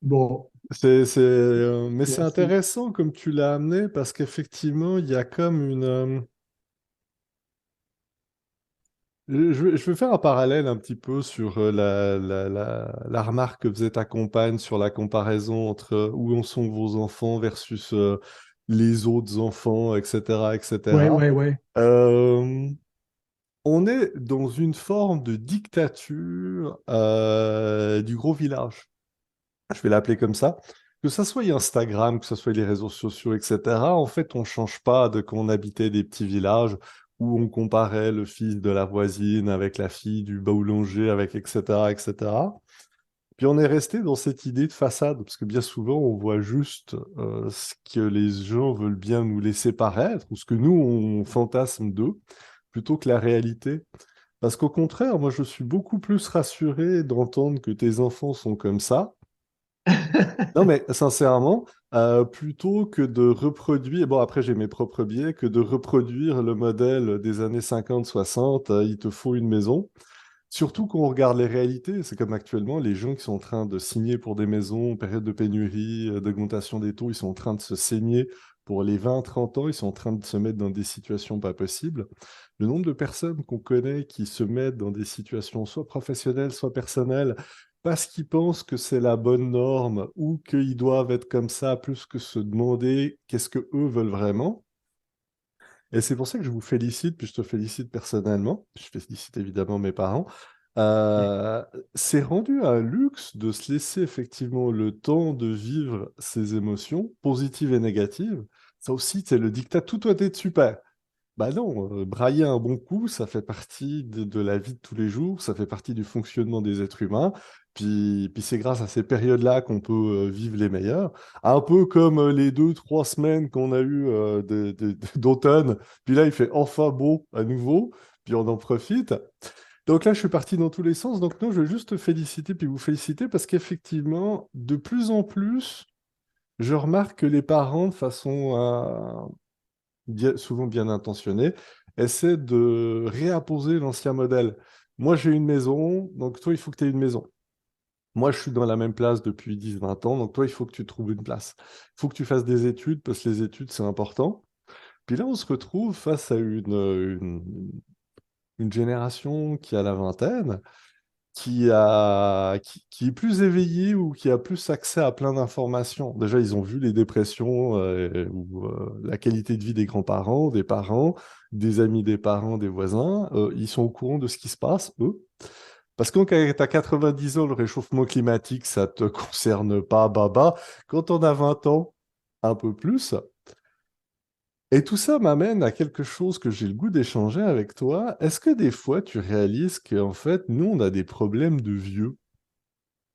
Bon, Mais c'est merci. intéressant comme tu l'as amené parce qu'effectivement, il y a comme je vais faire un parallèle un petit peu sur la remarque que faisait ta compagne sur la comparaison entre où en sont vos enfants versus les autres enfants, etc., Ouais, etc. ouais, ouais. Euh, on est dans une forme de dictature du gros village. Je vais l'appeler comme ça. Que ça soit Instagram, que ce soit les réseaux sociaux, etc., en fait, on ne change pas de quand on habitait des petits villages où on comparait le fils de la voisine avec la fille du boulanger, avec etc., etc. Puis on est resté dans cette idée de façade, parce que bien souvent, on voit juste ce que les gens veulent bien nous laisser paraître, ou ce que nous, on fantasme d'eux, plutôt que la réalité. Parce qu'au contraire, moi, je suis beaucoup plus rassuré d'entendre que tes enfants sont comme ça. Non, mais sincèrement, plutôt que de reproduire, bon, après j'ai mes propres biais, que de reproduire le modèle des années 50-60, il te faut une maison. Surtout quand on regarde les réalités, c'est comme actuellement, les gens qui sont en train de signer pour des maisons, période de pénurie, d'augmentation des taux, ils sont en train de se saigner pour les 20-30 ans, ils sont en train de se mettre dans des situations pas possibles. Le nombre de personnes qu'on connaît qui se mettent dans des situations soit professionnelles, soit personnelles, parce qu'ils pensent que c'est la bonne norme ou qu'ils doivent être comme ça, plus que se demander qu'est-ce que eux veulent vraiment. Et c'est pour ça que je vous félicite, puis je te félicite personnellement. Je félicite évidemment mes parents. Euh, c'est rendu un luxe de se laisser effectivement le temps de vivre ses émotions, positives et négatives. Ça aussi, c'est le dictat, tout doit être super. Bah non, brailler un bon coup, ça fait partie de la vie de tous les jours, ça fait partie du fonctionnement des êtres humains. Puis c'est grâce à ces périodes-là qu'on peut vivre les meilleures. Un peu comme les 2, 3 semaines qu'on a eues d'automne. Puis là, il fait enfin beau à nouveau, puis on en profite. Donc là, je suis parti dans tous les sens. Donc non, je veux juste te féliciter, puis vous féliciter, parce qu'effectivement, de plus en plus, je remarque que les parents, de façon souvent bien intentionnés, essaient de réapposer l'ancien modèle. Moi, j'ai une maison, donc toi, il faut que tu aies une maison. Moi, je suis dans la même place depuis 10, 20 ans, donc toi, il faut que tu trouves une place. Il faut que tu fasses des études, parce que les études, c'est important. Puis là, on se retrouve face à une génération qui a la vingtaine, qui est plus éveillé ou qui a plus accès à plein d'informations. Déjà, ils ont vu les dépressions ou la qualité de vie des grands-parents, des parents, des amis des parents, des voisins. Ils sont au courant de ce qui se passe, eux. Parce que quand tu as 90 ans, le réchauffement climatique, ça te concerne pas, baba. Quand on a 20 ans, un peu plus. Et tout ça m'amène à quelque chose que j'ai le goût d'échanger avec toi. Est-ce que des fois, tu réalises qu'en fait, nous, on a des problèmes de vieux?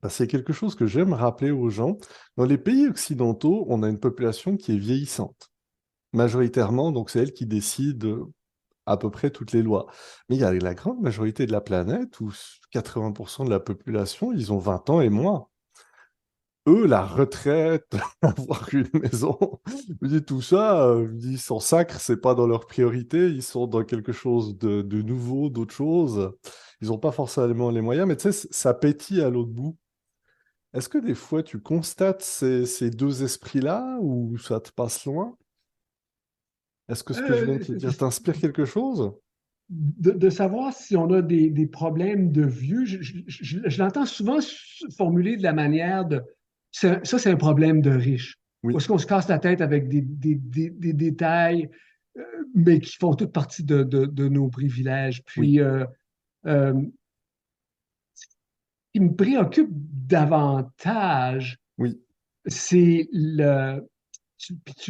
C'est quelque chose que j'aime rappeler aux gens. Dans les pays occidentaux, on a une population qui est vieillissante. Majoritairement, donc c'est elle qui décide à peu près toutes les lois. Mais il y a la grande majorité de la planète où 80% de la population, ils ont 20 ans et moins. Eux, la retraite, avoir une maison, je dis tout ça, ils s'en sacrent, c'est pas dans leur priorité, ils sont dans quelque chose de nouveau, d'autre chose. Ils n'ont pas forcément les moyens, mais tu sais, ça pétille à l'autre bout. Est-ce que des fois tu constates ces deux esprits-là ou ça te passe loin? Est-ce que ce que je viens de Euh, te dire t'inspire quelque chose? de savoir si on a des problèmes de vieux, je l'entends souvent formulé de la manière de ça, c'est un problème de riche. Où Oui, est-ce qu'on se casse la tête avec des détails, mais qui font toute partie de nos privilèges. oui, Puis, euh, ce qui me préoccupe davantage, oui, c'est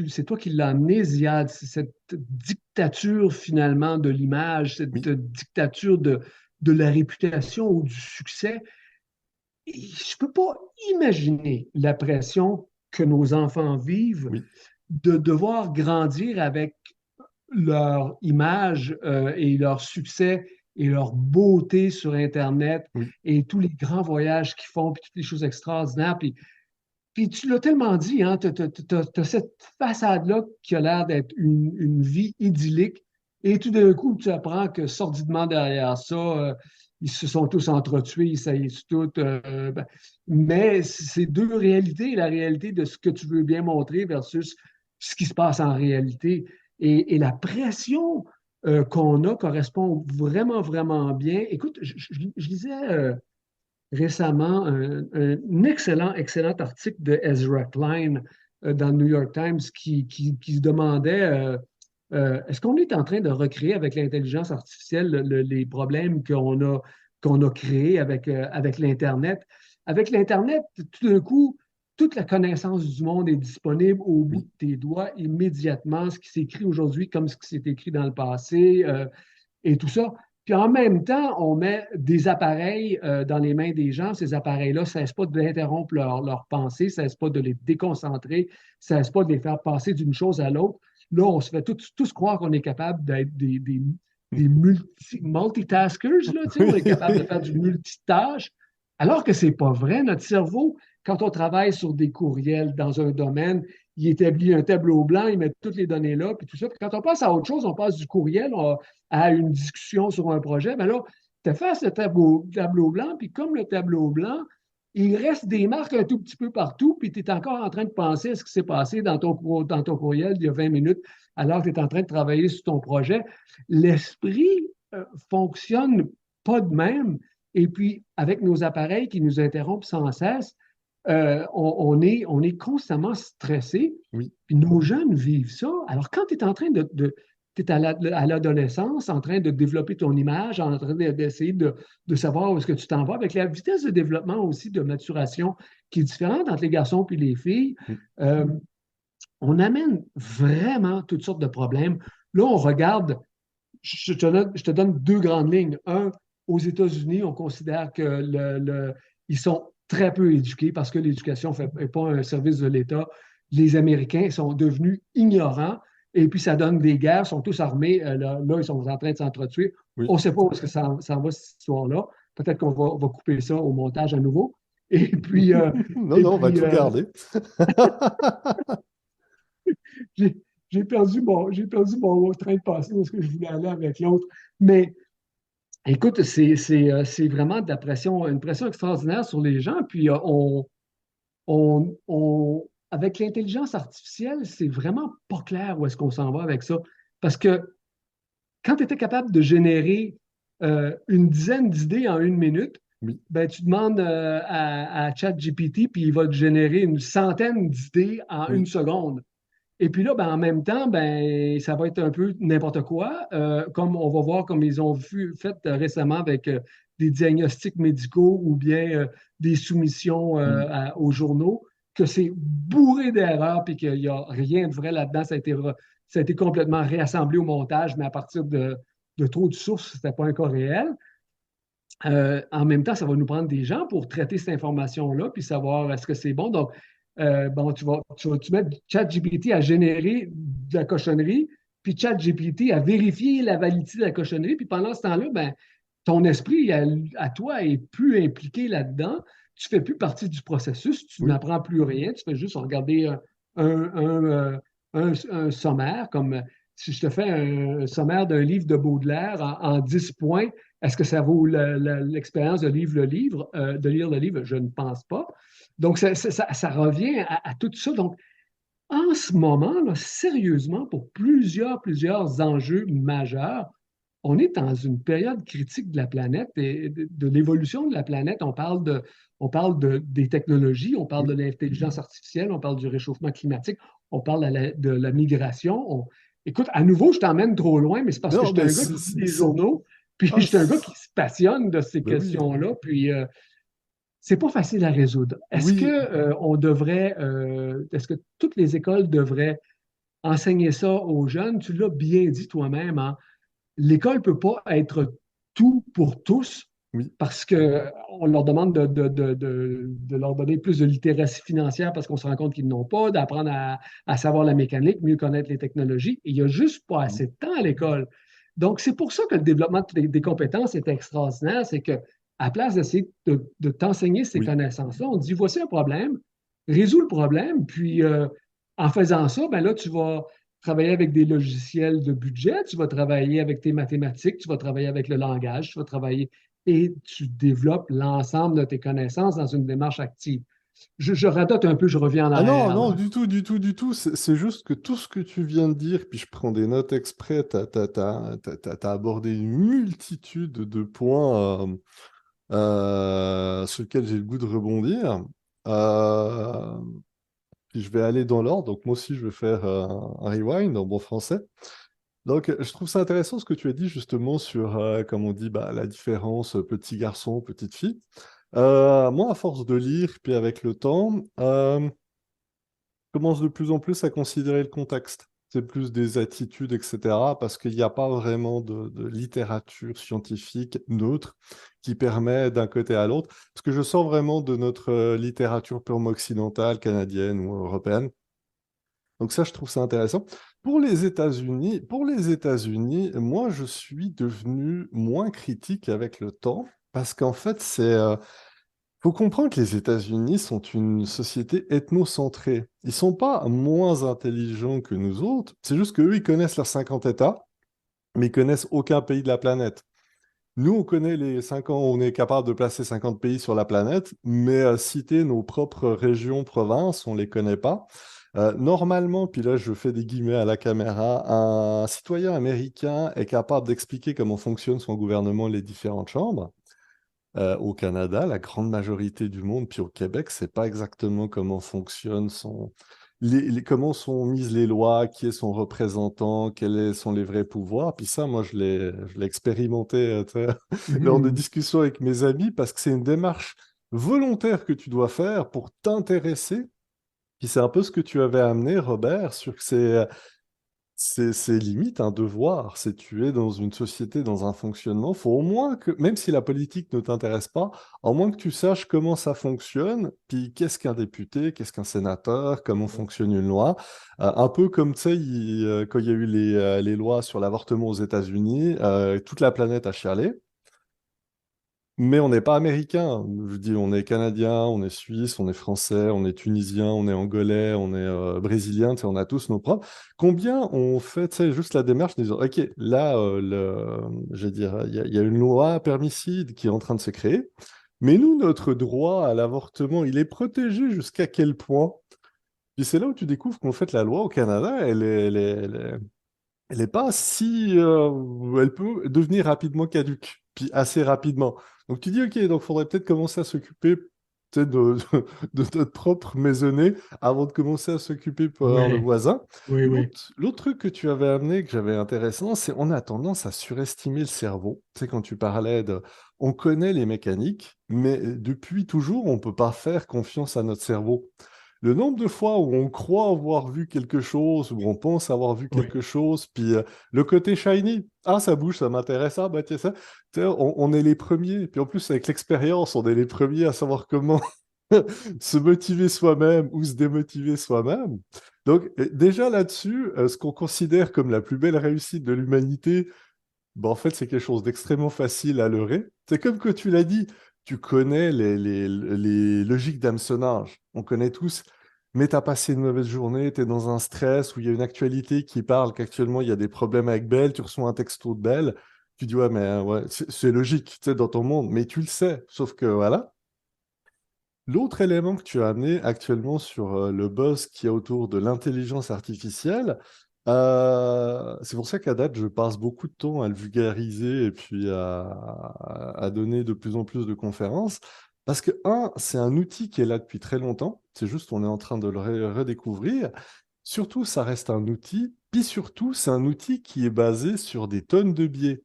c'est toi qui l'as amnésiade, c'est cette dictature finalement de l'image, cette oui, dictature de la réputation ou du succès. Et je ne peux pas imaginer la pression que nos enfants vivent oui, de devoir grandir avec leur image et leur succès et leur beauté sur Internet oui, et tous les grands voyages qu'ils font, puis toutes les choses extraordinaires. Puis tu l'as tellement dit, hein, tu as cette façade-là qui a l'air d'être une vie idyllique. Et tout d'un coup, tu apprends que sordidement derrière ça, ils se sont tous entretués, ils saillissent tous. Mais c'est deux réalités, la réalité de ce que tu veux bien montrer versus ce qui se passe en réalité. Et la pression qu'on a correspond vraiment, vraiment bien. Écoute, je lisais récemment un excellent, excellent article de Ezra Klein dans le New York Times qui se demandait est-ce qu'on est en train de recréer avec l'intelligence artificielle les problèmes qu'on a créés avec l'Internet? Avec l'Internet, tout d'un coup, toute la connaissance du monde est disponible au bout Oui. de tes doigts immédiatement, ce qui s'écrit aujourd'hui comme ce qui s'est écrit dans le passé et tout ça. Puis en même temps, on met des appareils dans les mains des gens. Ces appareils-là ne cessent pas d'interrompre leur pensée, ne cessent pas de les déconcentrer, ne cessent pas de les faire passer d'une chose à l'autre. Là, on se fait tous croire qu'on est capable d'être des multitaskers, là, tu sais, on est capable de faire du multitâche, alors que ce n'est pas vrai. Notre cerveau, quand on travaille sur des courriels dans un domaine, il établit un tableau blanc, il met toutes les données là, puis tout ça. Puis quand on passe à autre chose, on passe du courriel à une discussion sur un projet, bien là, tu fasses le tableau blanc, puis comme le tableau blanc, il reste des marques un tout petit peu partout, puis tu es encore en train de penser à ce qui s'est passé dans ton courriel il y a 20 minutes, alors que tu es en train de travailler sur ton projet. L'esprit fonctionne pas de même. Et puis, avec nos appareils qui nous interrompent sans cesse, on est constamment stressé. Oui. Puis nos jeunes vivent ça. Alors, quand tu es en train tu es à l'adolescence, en train de développer ton image, en train d'essayer de savoir où est-ce que tu t'en vas, avec la vitesse de développement aussi, de maturation qui est différente entre les garçons et les filles, Oui. euh, on amène vraiment toutes sortes de problèmes. Là, on regarde, je te donne deux grandes lignes. Un, aux États-Unis, on considère que ils sont très peu éduqués parce que l'éducation n'est pas un service de l'État. Les Américains sont devenus ignorants et puis ça donne des guerres, ils sont tous armés. Là, ils sont en train de s'entretuer. Oui. On ne sait pas où est-ce que ça en va, cette histoire-là. Peut-être qu'on va couper ça au montage à nouveau. Et puis, Non, et non, on va puis tout garder. j'ai j'ai perdu mon train de passer parce que je voulais aller avec l'autre. Mais écoute, c'est vraiment de la pression, une pression extraordinaire sur les gens. Puis avec l'intelligence artificielle, c'est vraiment pas clair où est-ce qu'on s'en va avec ça. Parce que quand tu étais capable de générer une dizaine d'idées en une minute, Oui. ben, tu demandes à ChatGPT, puis il va te générer une centaine d'idées en une Oui. seconde. Et puis là, ben, en même temps, ben, ça va être un peu n'importe quoi, comme on va voir, comme ils ont fait récemment avec des diagnostics médicaux ou bien des soumissions Mm. aux journaux, que c'est bourré d'erreurs puis qu'il n'y a rien de vrai là-dedans. Ça a été complètement réassemblé au montage, mais à partir de trop de sources, ce n'était pas un cas réel. En même temps, ça va nous prendre des gens pour traiter cette information-là puis savoir est-ce que c'est bon. Donc, bon, tu mets ChatGPT à générer de la cochonnerie, puis ChatGPT à vérifier la validité de la cochonnerie, puis pendant ce temps-là, ben, ton esprit à toi est plus impliqué là-dedans. Tu ne fais plus partie du processus, tu Oui. n'apprends plus rien, tu fais juste regarder un sommaire, comme si je te fais un sommaire d'un livre de Baudelaire en 10 points, est-ce que ça vaut l'expérience de lire le livre, de lire le livre? Je ne pense pas. Donc, ça revient à tout ça. Donc, en ce moment, là, sérieusement, pour plusieurs enjeux majeurs, on est dans une période critique de la planète et de l'évolution de la planète. Des technologies, on parle de Oui. l'intelligence artificielle, on parle du réchauffement climatique, on parle de la migration. Écoute, à nouveau, je t'emmène trop loin, mais c'est parce que je Non, suis mais un gars qui lit des journaux, puis je Ah, suis un gars qui se passionne de ces ben oui. questions-là, puis c'est pas facile à résoudre. Oui. Est-ce que toutes les écoles devraient enseigner ça aux jeunes? Tu l'as bien dit toi-même, hein? L'école ne peut pas être tout pour tous Oui. parce qu'on leur demande de leur donner plus de littératie financière parce qu'on se rend compte qu'ils n'ont pas, d'apprendre à savoir la mécanique, mieux connaître les technologies. Et il n'y a juste pas Mm. assez de temps à l'école. Donc, c'est pour ça que le développement des compétences est extraordinaire. C'est que, à place d'essayer de t'enseigner ces Oui. connaissances-là, on te dit voici un problème, résous le problème, puis en faisant ça, ben là, tu vas travailler avec des logiciels de budget, tu vas travailler avec tes mathématiques, tu vas travailler avec le langage, tu vas travailler et tu développes l'ensemble de tes connaissances dans une démarche active. je radote un peu, je reviens en Ah non, arrière, non, là. du tout, du tout, du tout. C'est juste que tout ce que tu viens de dire, puis je prends des notes exprès, t'as abordé une multitude de points sur lesquels j'ai le goût de rebondir. Euh, Puis je vais aller dans l'ordre. Donc moi aussi, je vais faire un rewind en bon français. Donc je trouve ça intéressant ce que tu as dit justement sur, comme on dit, bah, la différence petit garçon, petite fille. Moi, à force de lire, puis avec le temps, commence de plus en plus à considérer le contexte. C'est plus des attitudes, etc. Parce qu'il n'y a pas vraiment de littérature scientifique neutre qui permet d'un côté à l'autre. Parce que je sors vraiment de notre littérature purement occidentale, canadienne ou européenne. Donc ça, je trouve ça intéressant. Pour les États-Unis, moi, je suis devenu moins critique avec le temps. Parce qu'en fait, faut comprendre que les États-Unis sont une société ethnocentrée. Ils sont pas moins intelligents que nous autres. C'est juste qu'eux, ils connaissent leurs 50 États, mais ils connaissent aucun pays de la planète. Nous, on connaît les 50, on est capable de placer 50 pays sur la planète, mais citer nos propres régions, provinces, on les connaît pas. Normalement, puis là, je fais des guillemets à la caméra, un citoyen américain est capable d'expliquer comment fonctionne son gouvernement, les différentes chambres. Au Canada, la grande majorité du monde, puis au Québec, c'est pas exactement comment fonctionne comment sont mises les lois, qui est son représentant, sont les vrais pouvoirs. Puis ça, moi, je l'ai expérimenté tu sais, lors de Mhm. discussions avec mes amis parce que c'est une démarche volontaire que tu dois faire pour t'intéresser. Puis c'est un peu ce que tu avais amené, Robert, sur que c'est limite un devoir, c'est tu es dans une société, dans un fonctionnement, faut au moins que, même si la politique ne t'intéresse pas, au moins que tu saches comment ça fonctionne, puis qu'est-ce qu'un député, qu'est-ce qu'un sénateur, comment fonctionne une loi. Un peu comme, tu sais, quand il y a eu les lois sur l'avortement aux États-Unis, toute la planète a chialé. Mais on n'est pas américain. Je dis, on est canadien, on est suisse, on est français, on est tunisien, on est angolais, on est brésilien, tu sais, on a tous nos propres. Combien on fait, tu sais, juste la démarche de dire, OK, là, je veux dire, il y a une loi permicide qui est en train de se créer, mais nous, notre droit à l'avortement, il est protégé jusqu'à quel point? Puis c'est là où tu découvres qu'en fait, la loi au Canada, elle est pas si... elle peut devenir rapidement caduque, puis assez rapidement. Donc tu dis, OK, donc il faudrait peut-être commencer à s'occuper peut-être de notre propre maisonnée avant de commencer à s'occuper pour le Oui, voisin. oui, oui. L'autre truc que tu avais amené, que j'avais intéressant, c'est on a tendance à surestimer le cerveau. Tu sais, quand tu parlais de... On connaît les mécaniques, mais depuis toujours, on ne peut pas faire confiance à notre cerveau. Le nombre de fois où on croit avoir vu quelque chose, où on pense avoir vu Oui. quelque chose, puis le côté shiny, ah ça bouge, ça m'intéresse, ah bah tiens ça, tu sais, on est les premiers, puis en plus avec l'expérience, on est les premiers à savoir comment se motiver soi-même ou se démotiver soi-même. Donc déjà là-dessus, ce qu'on considère comme la plus belle réussite de l'humanité, bah, en fait, c'est quelque chose d'extrêmement facile à leurrer. C'est comme que tu l'as dit, tu connais les logiques d'hameçonnage. On connaît tous. Mais tu as passé une mauvaise journée, tu es dans un stress où il y a une actualité qui parle qu'actuellement il y a des problèmes avec Belle, tu reçois un texto de Belle, tu dis ouais, mais ouais, c'est logique, tu sais, dans ton monde, mais tu le sais. Sauf que voilà. L'autre élément que tu as amené actuellement sur le buzz qui est autour de l'intelligence artificielle, c'est pour ça qu'à date, je passe beaucoup de temps à le vulgariser et puis à donner de plus en plus de conférences. Parce que, un, c'est un outil qui est là depuis très longtemps. C'est juste on est en train de le redécouvrir. Surtout, ça reste un outil. Puis surtout, c'est un outil qui est basé sur des tonnes de biais.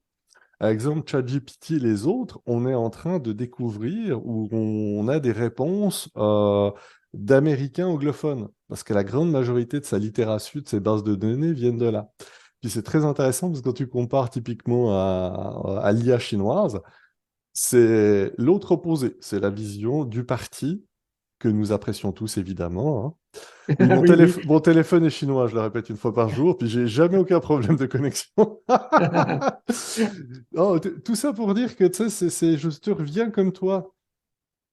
Par exemple, ChatGPT et les autres, on est en train de découvrir où on a des réponses d'Américains anglophones, parce que la grande majorité de sa littérature, de ses bases de données viennent de là. Puis c'est très intéressant parce que quand tu compares typiquement à l'IA chinoise, c'est l'autre opposé, c'est la vision du parti que nous apprécions tous évidemment, hein. Oui, Oui, oui. mon téléphone est chinois, je le répète une fois par jour, puis j'ai jamais aucun problème de connexion. Non, tout ça pour dire que, tu sais, je te reviens comme toi.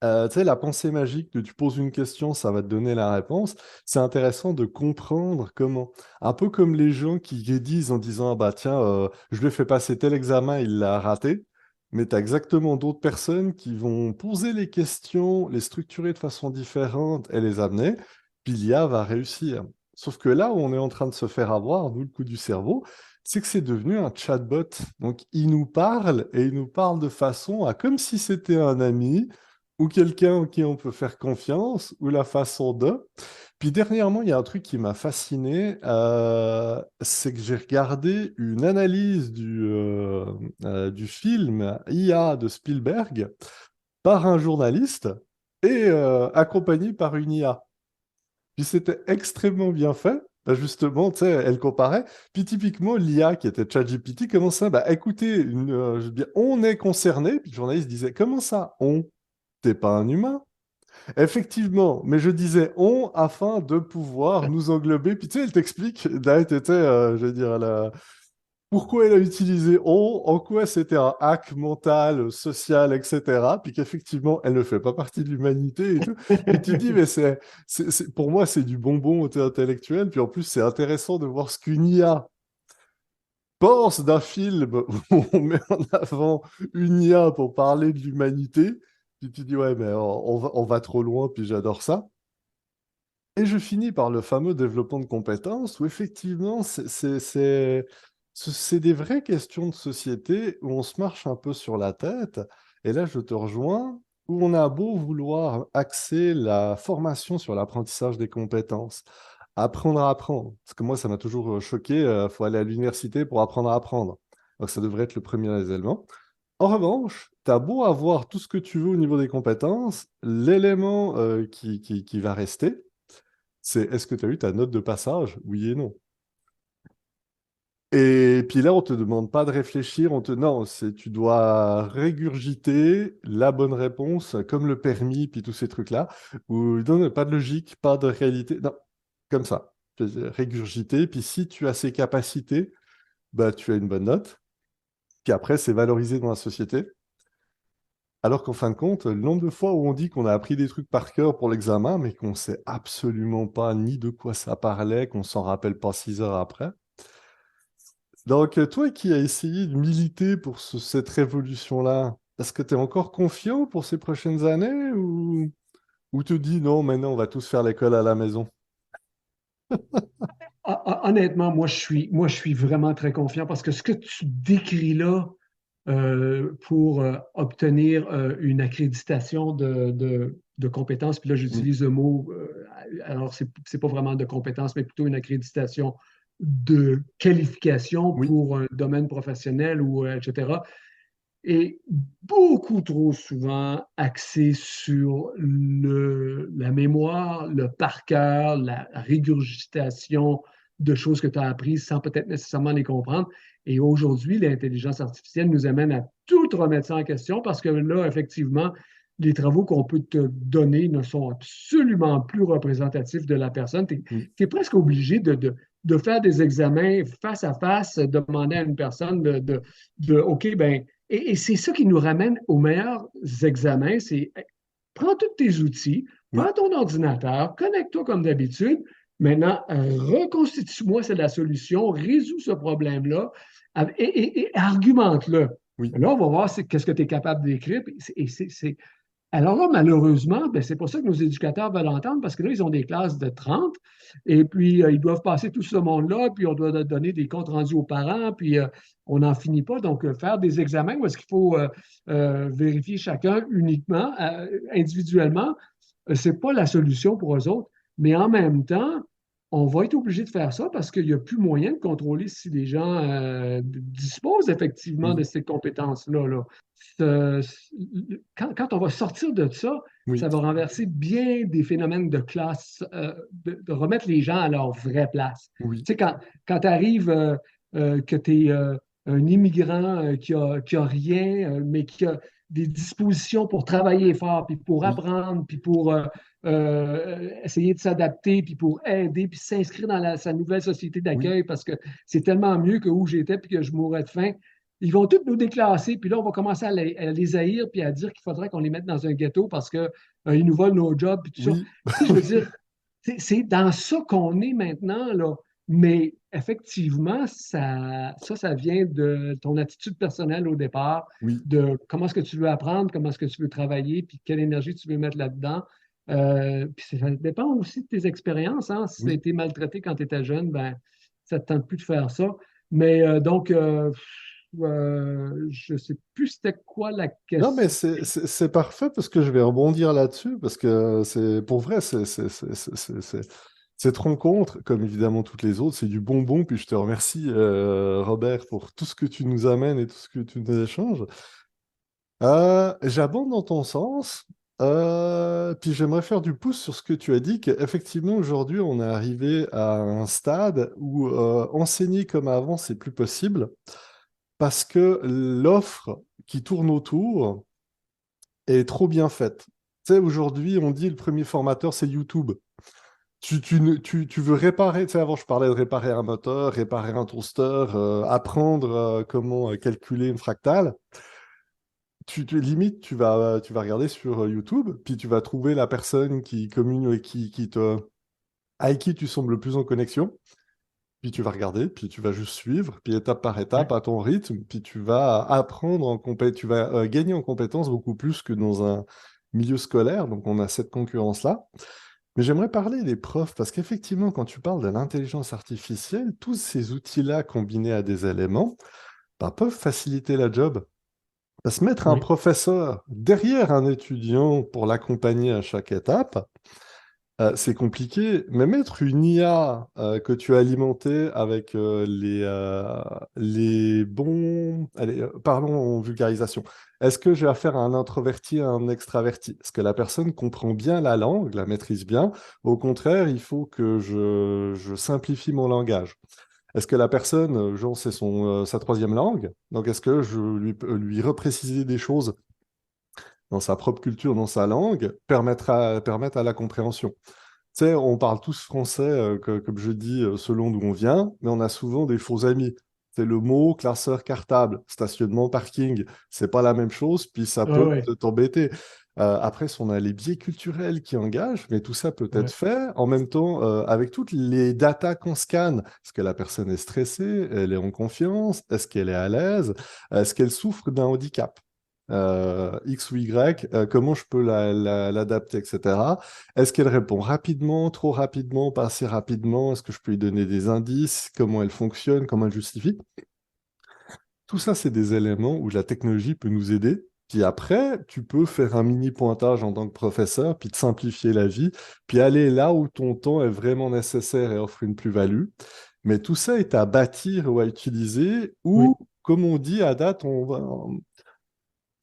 Tu sais, la pensée magique, que tu poses une question, ça va te donner la réponse. C'est intéressant de comprendre comment. Un peu comme les gens qui disent en disant, ah bah tiens, je lui ai fait passer tel examen, il l'a raté. mais tu as exactement d'autres personnes qui vont poser les questions, les structurer de façon différente et les amener, puis l'IA va réussir. Sauf que là où on est en train de se faire avoir, nous, le coup du cerveau, c'est que c'est devenu un chatbot. Donc, il nous parle et il nous parle de façon à comme si c'était un ami ou quelqu'un en qui on peut faire confiance ou la façon de. Puis dernièrement, il y a un truc qui m'a fasciné, c'est que j'ai regardé une analyse du film IA de Spielberg par un journaliste et accompagné par une IA. Puis c'était extrêmement bien fait. Bah, justement, tu sais, elle comparait. Puis typiquement, l'IA qui était ChatGPT commençait, bah, écoutez, je veux dire, on est concerné. Puis le journaliste disait, comment ça, on? T'es pas un humain? Effectivement, mais je disais on afin de pouvoir nous englober. Puis tu sais, elle t'explique, là, je veux dire, pourquoi elle a utilisé on, en quoi c'était un hack mental, social, etc. Puis qu'effectivement, elle ne fait pas partie de l'humanité et tout. Puis tu te dis, mais pour moi, c'est du bonbon intellectuel. Puis en plus, c'est intéressant de voir ce qu'une IA pense d'un film où on met en avant une IA pour parler de l'humanité. Puis tu dis, ouais, mais on va trop loin, puis j'adore ça. Et je finis par le fameux développement de compétences où effectivement, c'est des vraies questions de société où on se marche un peu sur la tête. Et là, je te rejoins, où on a beau vouloir axer la formation sur l'apprentissage des compétences, apprendre à apprendre. Parce que moi, ça m'a toujours choqué, il faut aller à l'université pour apprendre à apprendre. Donc ça devrait être le premier des éléments. En revanche, tu as beau avoir tout ce que tu veux au niveau des compétences, l'élément qui va rester, c'est est-ce que tu as eu ta note de passage? Oui et non. Et puis là, on te demande pas de réfléchir, non, tu dois régurgiter la bonne réponse, comme le permis, puis tous ces trucs-là, où non, pas de logique, pas de réalité, non, comme ça. Régurgiter, puis si tu as ces capacités, bah, tu as une bonne note, puis après, c'est valorisé dans la société. Alors qu'en fin de compte, le nombre de fois où on dit qu'on a appris des trucs par cœur pour l'examen, mais qu'on sait absolument pas ni de quoi ça parlait, qu'on s'en rappelle pas 6 heures après. Donc, toi qui as essayé de militer pour cette révolution-là, est-ce que tu es encore confiant pour ces prochaines années ou te dis non, maintenant on va tous faire l'école à la maison? Honnêtement, moi, je suis vraiment très confiant parce que ce que tu décris là pour obtenir une accréditation de compétences, puis là, Oui, j'utilise le mot, alors c'est pas vraiment de compétences, mais plutôt une accréditation de qualification oui, pour un domaine professionnel ou etc. Est beaucoup trop souvent axé sur la mémoire, le par cœur, la régurgitation de choses que tu as apprises sans peut-être nécessairement les comprendre. Et aujourd'hui, l'intelligence artificielle nous amène à tout remettre ça en question parce que là, effectivement, les travaux qu'on peut te donner ne sont absolument plus représentatifs de la personne. Tu oui, es, presque obligé de faire des examens face à face, demander à une personne OK, ben, et c'est ça qui nous ramène aux meilleurs examens. C'est prends tous tes outils, oui, prends ton ordinateur, connecte-toi comme d'habitude. Maintenant, reconstitue-moi, c'est la solution, résous ce problème-là et argumente-le. oui, Là, on va voir qu'est-ce que tu es capable d'écrire. Et alors là, malheureusement, ben, c'est pour ça que nos éducateurs veulent entendre, parce que là, ils ont des classes de 30, et puis ils doivent passer tout ce monde-là, puis on doit donner des comptes rendus aux parents, puis on n'en finit pas. Donc, faire des examens où est-ce qu'il faut vérifier chacun uniquement, individuellement, c'est pas la solution pour eux autres. Mais en même temps, on va être obligé de faire ça parce qu'il n'y a plus moyen de contrôler si les gens disposent effectivement de oui, ces compétences-là. Là. Quand on va sortir de ça, oui, ça va renverser bien des phénomènes de classe, de remettre les gens à leur vraie place. oui, Tu sais, quand tu arrives que tu es un immigrant qui a rien, mais qui a des dispositions pour travailler fort, puis pour oui, apprendre, puis pour essayer de s'adapter, puis pour aider, puis s'inscrire dans sa nouvelle société oui, d'accueil, parce que c'est tellement mieux que où j'étais, puis que je mourrais de faim. Ils vont tous nous déclasser, puis là, on va commencer à les haïr, puis à dire qu'il faudrait qu'on les mette dans un ghetto parce qu'ils nous volent nos jobs, puis tout ça. oui, Tu sais, je veux oui, dire, c'est dans ça qu'on est maintenant, là. Mais effectivement, ça vient de ton attitude personnelle au départ, Oui. de comment est-ce que tu veux apprendre, comment est-ce que tu veux travailler, puis quelle énergie tu veux mettre là-dedans. Puis ça dépend aussi de tes expériences, hein. Si tu as Oui. été maltraité quand tu étais jeune, ben, ça ne te tente plus de faire ça. Mais je ne sais plus c'était quoi la Non, mais question. c'est parfait parce que je vais rebondir là-dessus parce que c'est pour vrai, cette rencontre, comme évidemment toutes les autres, c'est du bonbon. Puis je te remercie, Robert, pour tout ce que tu nous amènes et tout ce que tu nous échanges. J'abonde dans ton sens. Puis j'aimerais faire du pouce sur ce que tu as dit, qu'effectivement aujourd'hui on est arrivé à un stade où enseigner comme avant, c'est plus possible parce que l'offre qui tourne autour est trop bien faite. Tu sais, aujourd'hui, on dit le premier formateur, c'est YouTube. Tu veux réparer, tu sais, avant je parlais de réparer un moteur, réparer un toaster, apprendre comment calculer une fractale. Limite, tu vas regarder sur YouTube, puis tu vas trouver la personne qui communique, avec qui tu sembles le plus en connexion. Puis tu vas regarder, puis tu vas juste suivre, puis étape par Ouais, étape, à ton rythme, puis tu vas apprendre tu vas gagner en compétences beaucoup plus que dans un milieu scolaire. Donc on a cette concurrence-là. Mais j'aimerais parler des profs, parce qu'effectivement, quand tu parles de l'intelligence artificielle, tous ces outils-là combinés à des éléments, bah, peuvent faciliter la job. Se mettre un oui, professeur derrière un étudiant pour l'accompagner à chaque étape, c'est compliqué, mais mettre une IA que tu as alimentée avec les bons... Allez, parlons en vulgarisation. Est-ce que j'ai affaire à un introverti, à un extraverti? Est-ce que la personne comprend bien la langue, la maîtrise bien? Au contraire, il faut que je simplifie mon langage. Est-ce que la personne, genre, c'est sa troisième langue? Donc, est-ce que je lui repréciser des choses dans sa propre culture, dans sa langue, permettre à la compréhension? Tu sais, on parle tous français, comme je dis, selon d'où on vient, mais on a souvent des faux amis. C'est le mot classeur cartable, stationnement, parking. C'est pas la même chose, puis ça ouais, peut ouais, t'embêter. Après, on a les biais culturels qui engagent, mais tout ça peut être ouais. fait en même temps avec toutes les datas qu'on scanne. Est-ce que la personne est stressée? Elle est en confiance? Est-ce qu'elle est à l'aise? Est-ce qu'elle souffre d'un handicap? X ou Y, comment je peux l'adapter, etc. Est-ce qu'elle répond rapidement, trop rapidement, pas assez rapidement? Est-ce que je peux lui donner des indices? Comment elle fonctionne? Comment elle justifie? Tout ça, c'est des éléments où la technologie peut nous aider. Puis après, tu peux faire un mini pointage en tant que professeur, puis te simplifier la vie, puis aller là où ton temps est vraiment nécessaire et offre une plus-value. Mais tout ça est à bâtir ou à utiliser, ou, Oui, comme on dit à date,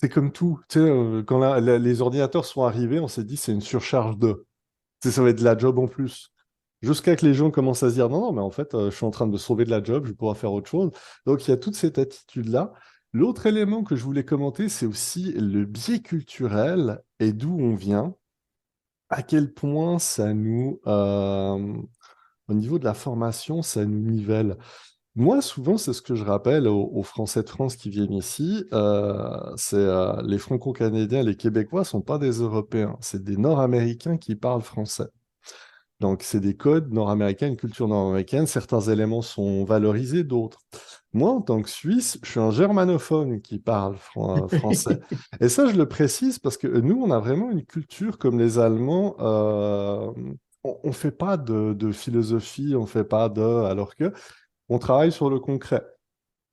c'est comme tout. Tu sais, quand les ordinateurs sont arrivés, on s'est dit c'est une surcharge de. Tu sais, ça va être de la job en plus. Jusqu'à que les gens commencent à se dire non, non, mais en fait, je suis en train de me sauver de la job, je vais pouvoir faire autre chose. Donc, il y a toute cette attitude-là. L'autre élément que je voulais commenter, c'est aussi le biais culturel et d'où on vient, à quel point au niveau de la formation, ça nous nivelle. Moi, souvent, c'est ce que je rappelle aux Français de France qui viennent ici, c'est les Franco-Canadiens, les Québécois sont pas des Européens, c'est des Nord-Américains qui parlent français. Donc, c'est des codes nord-américains, une culture nord-américaine. Certains éléments sont valorisés, d'autres. Moi, en tant que Suisse, je suis un germanophone qui parle français. Et ça, je le précise parce que nous, on a vraiment une culture comme les Allemands. On ne fait pas de philosophie, on ne fait pas alors que on travaille sur le concret.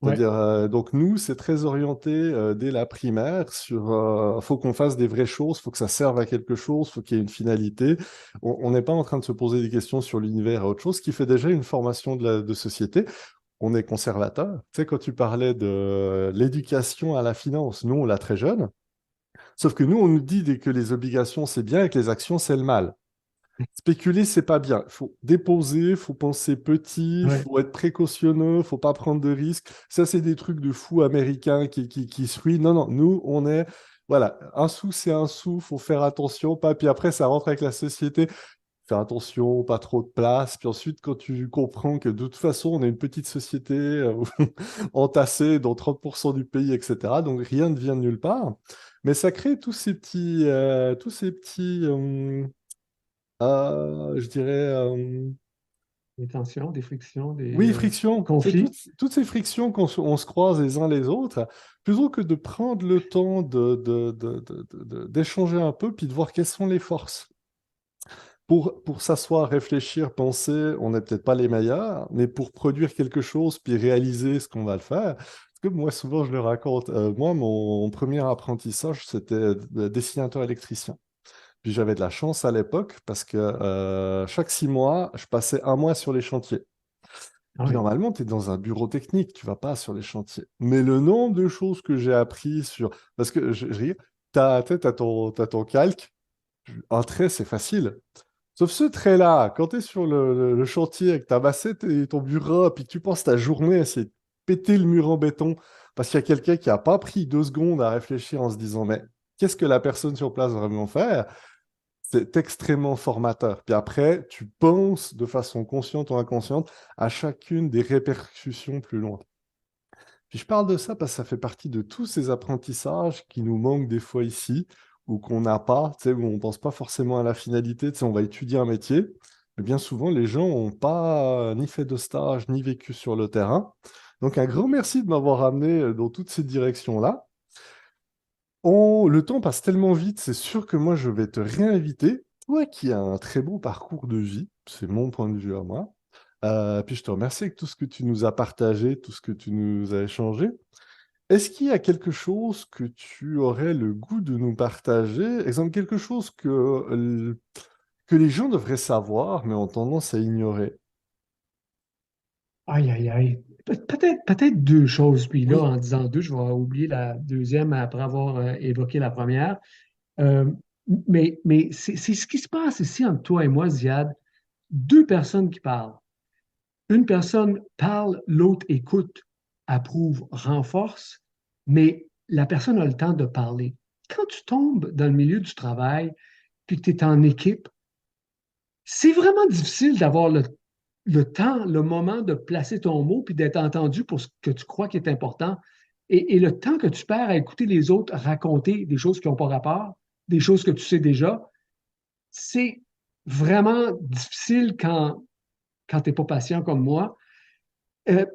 ouais. C'est-à-dire, donc nous, c'est très orienté dès la primaire sur, faut qu'on fasse des vraies choses, faut que ça serve à quelque chose, faut qu'il y ait une finalité. On n'est pas en train de se poser des questions sur l'univers et autre chose, ce qui fait déjà une formation de société. On est conservateur. Tu sais, quand tu parlais de l'éducation à la finance, nous, on l'a très jeune. Sauf que nous, on nous dit que les obligations, c'est bien et que les actions, c'est le mal. Spéculer, c'est pas bien. Il faut déposer, il faut penser petit, il Ouais. faut être précautionneux, il faut pas prendre de risques. Ça, c'est des trucs de fous américains qui se ruinent. Non, non, nous, on est... Voilà, un sou, c'est un sou, faut faire attention. Pas... Puis après, ça rentre avec la société. Faire attention, pas trop de place. Puis ensuite, quand tu comprends que de toute façon, on est une petite société entassée dans 30% du pays, etc. Donc, rien ne vient de nulle part. Mais ça crée tous ces petits je dirais, Des tensions, des frictions, Oui, des friction. C'est conflits. toutes ces frictions on se croise les uns les autres, plutôt que de prendre le temps d'échanger un peu, puis de voir quelles sont les forces. Pour s'asseoir, réfléchir, penser, on n'est peut-être pas les meilleurs, mais pour produire quelque chose, puis réaliser ce qu'on va le faire. Parce que moi, souvent, je le raconte. Moi, mon premier apprentissage, c'était dessinateur électricien. Puis j'avais de la chance à l'époque parce que chaque 6 mois, je passais un mois sur les chantiers. Ah Puis oui. normalement, tu es dans un bureau technique, tu vas pas sur les chantiers. Mais le nombre de choses que j'ai appris sur... Parce que je ris, t'as ton calque, un trait, c'est facile. Sauf ce trait-là, quand tu es sur le chantier avec ta bassette et ton bureau, puis que tu passes ta journée à essayer de péter le mur en béton, parce qu'il y a quelqu'un qui n'a pas pris 2 secondes à réfléchir en se disant, mais qu'est-ce que la personne sur place va vraiment faire? C'est extrêmement formateur. Puis après, tu penses de façon consciente ou inconsciente à chacune des répercussions plus loin. Puis je parle de ça parce que ça fait partie de tous ces apprentissages qui nous manquent des fois ici, ou qu'on n'a pas, tu sais, où on ne pense pas forcément à la finalité. Tu sais, on va étudier un métier, mais bien souvent, les gens n'ont pas ni fait de stage, ni vécu sur le terrain. Donc, un grand merci de m'avoir amené dans toutes ces directions-là. Le temps passe tellement vite, c'est sûr que moi, je vais te réinviter. Toi qui as un très beau parcours de vie, c'est mon point de vue à moi. Puis je te remercie avec tout ce que tu nous as partagé, tout ce que tu nous as échangé. Est-ce qu'il y a quelque chose que tu aurais le goût de nous partager? Exemple, quelque chose que les gens devraient savoir, mais ont tendance à ignorer. Aïe, aïe, aïe. Peut-être deux choses. Puis là, Oui, en disant deux, je vais oublier la deuxième après avoir évoqué la première. Euh, mais c'est ce qui se passe ici entre toi et moi, Ziad. Deux personnes qui parlent. Une personne parle, l'autre écoute, approuve, renforce, mais la personne a le temps de parler. Quand tu tombes dans le milieu du travail, puis que tu es en équipe, c'est vraiment difficile d'avoir le temps, le moment de placer ton mot, puis d'être entendu pour ce que tu crois qui est important. Et le temps que tu perds à écouter les autres raconter des choses qui n'ont pas rapport, des choses que tu sais déjà, c'est vraiment difficile quand tu n'es pas patient comme moi. Euh,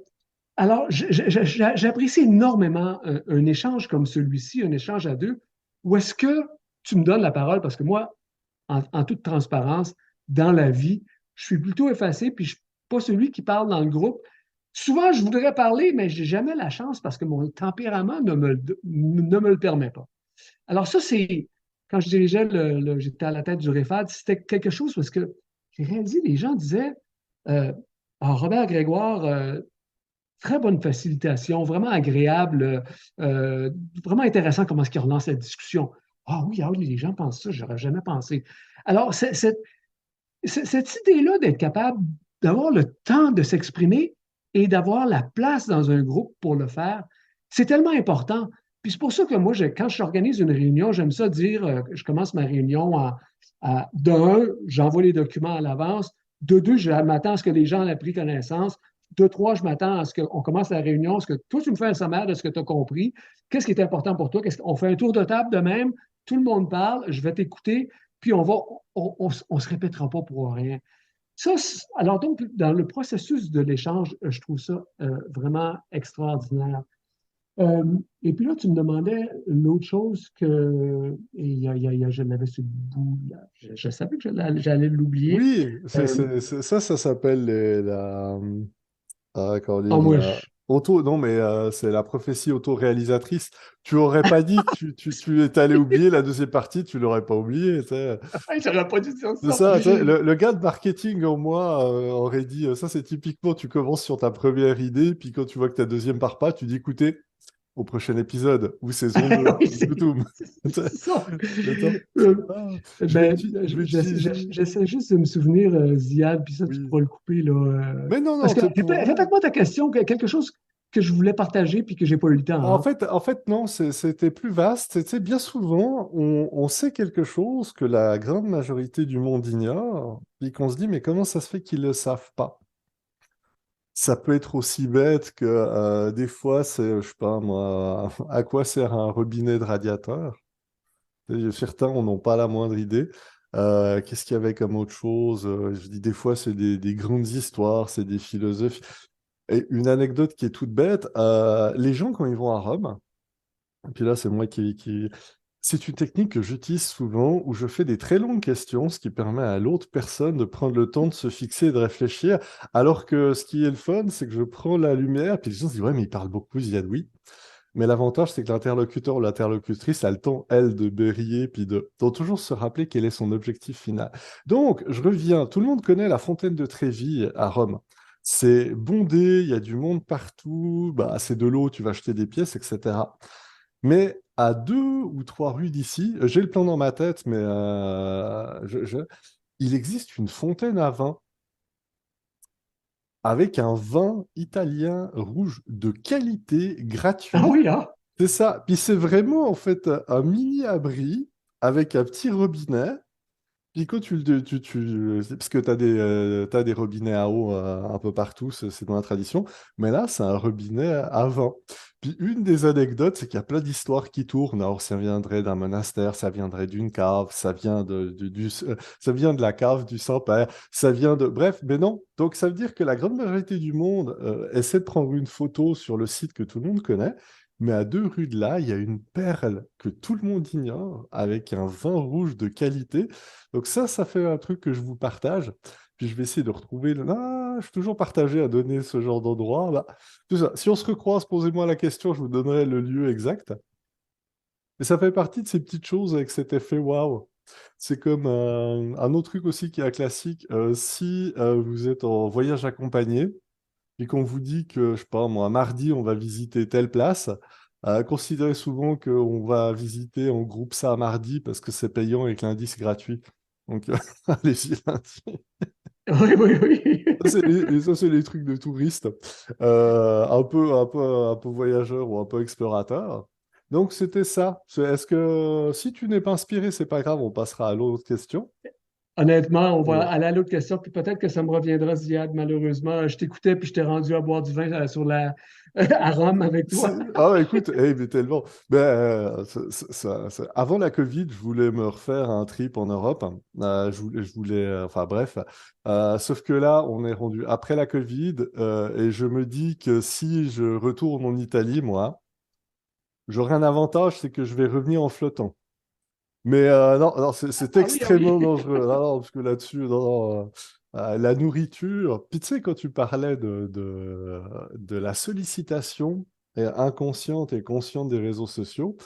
alors, j'apprécie énormément un échange comme celui-ci, un échange à deux, où est-ce que tu me donnes la parole, parce que moi, en toute transparence, dans la vie, je suis plutôt effacé, puis je ne suis pas celui qui parle dans le groupe. Souvent, je voudrais parler, mais je n'ai jamais la chance parce que mon tempérament ne me le permet pas. Alors ça, c'est, quand je dirigeais, j'étais à la tête du REFAD, c'était quelque chose parce que j'ai réalisé, les gens disaient, euh, ah, Robert Grégoire, très bonne facilitation, vraiment agréable, euh, vraiment intéressant comment est-ce qu'il relance la discussion. Ah oui, les gens pensent ça, j'aurais jamais pensé. Alors, cette idée-là d'être capable d'avoir le temps de s'exprimer et d'avoir la place dans un groupe pour le faire, c'est tellement important. Puis c'est pour ça que moi, quand j'organise une réunion, j'aime ça dire, je commence ma réunion de un, j'envoie les documents à l'avance. De deux, je m'attends à ce que les gens aient pris connaissance. De trois, je m'attends à ce qu'on commence la réunion, ce que toi, tu me fais un sommaire de ce que tu as compris. Qu'est-ce qui est important pour toi? On fait un tour de table de même, tout le monde parle, je vais t'écouter, puis on se répétera pas pour rien. Ça, alors donc, dans le processus de l'échange, je trouve ça vraiment extraordinaire. Euh, et puis là, tu me demandais l'autre chose que je l'avais sur le bout, là. Je savais que j'allais l'oublier. oui, Euh, ça s'appelle Caroline, moi, non, mais c'est la prophétie autoréalisatrice. Tu aurais pas dit que tu étais allé oublier la deuxième partie, tu l'aurais pas oublié, tu sais. j'aurais pas dû dire C'est ça. ça, tu sais, le gars de marketing en moi aurait dit, ça c'est typiquement, tu commences sur ta première idée, puis quand tu vois que ta deuxième part pas, tu dis, écoutez, au prochain épisode, ou saison 2, Oui, ou Toutoum. c'est ça. Attends. Ah, Ben, je vais utiliser. j'essaie juste de me souvenir, Ziad, puis ça, tu Oui. pourras le couper, là. Mais non, Parce non, que, c'est pour vrai. répète-moi ta question, quelque chose que je voulais partager, puis que j'ai pas eu le temps, hein. En fait, non, c'était plus vaste. Tu sais, bien souvent, on sait quelque chose que la grande majorité du monde ignore, et qu'on se dit, mais comment ça se fait qu'ils ne le savent pas? Ça peut être aussi bête que des fois, c'est, je sais pas moi, à quoi sert un robinet de radiateur? Et certains n'en ont pas la moindre idée. Qu'est-ce qu'il y avait comme autre chose? Je dis des fois, c'est des grandes histoires, c'est des philosophes. Et une anecdote qui est toute bête, les gens, quand ils vont à Rome, et puis là, c'est moi qui... C'est une technique que j'utilise souvent où je fais des très longues questions, ce qui permet à l'autre personne de prendre le temps de se fixer et de réfléchir. Alors que ce qui est le fun, c'est que je prends la lumière, puis les gens se disent, ouais, mais il parle beaucoup, Ziad, oui. Mais l'avantage, c'est que l'interlocuteur ou l'interlocutrice a le temps, elle, de briller, puis de toujours se rappeler quel est son objectif final. Donc, je reviens. Tout le monde connaît la fontaine de Trévi à Rome. C'est bondé, il y a du monde partout, bah, c'est de l'eau, tu vas acheter des pièces, etc. Mais à 2 ou 3 rues d'ici, j'ai le plan dans ma tête, mais il existe une fontaine à vin avec un vin italien rouge de qualité Ah gratuit. oui, hein? C'est ça. Puis c'est vraiment en fait un mini abri avec un petit robinet. Puis quand parce que t'as des robinets à eau un peu partout, c'est dans la tradition. Mais là, c'est un robinet à vin. Puis une des anecdotes, c'est qu'il y a plein d'histoires qui tournent. Alors, ça viendrait d'un monastère, ça viendrait d'une cave, ça vient ça vient de la cave du Saint-Père, ça vient de... Bref, mais non. Donc, ça veut dire que la grande majorité du monde essaie de prendre une photo sur le site que tout le monde connaît. Mais à 2 rues de là, il y a une perle que tout le monde ignore, avec un vin rouge de qualité. Donc ça fait un truc que je vous partage. Puis je vais essayer de retrouver. Ah, je suis toujours partagé à donner ce genre d'endroit. Bah, tout ça. Si on se recroise, posez-moi la question, je vous donnerai le lieu exact. Mais ça fait partie de ces petites choses avec cet effet waouh. C'est comme un autre truc aussi qui est un classique. Si vous êtes en voyage accompagné et qu'on vous dit que, je sais pas, moi, mardi, on va visiter telle place, considérez souvent qu'on va visiter en groupe ça mardi parce que c'est payant et que lundi, c'est gratuit. Donc, allez-y lundi. Oui, oui, oui. Ça, c'est les trucs de touristes, un peu voyageurs ou un peu explorateurs. Donc, c'était ça. Est-ce que si tu n'es pas inspiré, c'est pas grave, on passera à l'autre question. Honnêtement, on va Ouais. aller à l'autre question, puis peut-être que ça me reviendra, Ziad, malheureusement. Je t'écoutais, puis je t'ai rendu à boire du vin à Rome avec toi. Ah, ouais, écoute, mais tellement. Ben, avant la Covid, je voulais me refaire un trip en Europe. Enfin bref. Sauf que là, on est rendu après la Covid, et je me dis que si je retourne en Italie, moi, j'aurai un avantage, c'est que je vais revenir en flottant. Mais non, non, c'est Ah oui, ah oui. extrêmement dangereux. Non, non, parce que là-dessus, non, non, la nourriture. Puis tu sais, quand tu parlais de la sollicitation inconsciente et consciente des réseaux sociaux,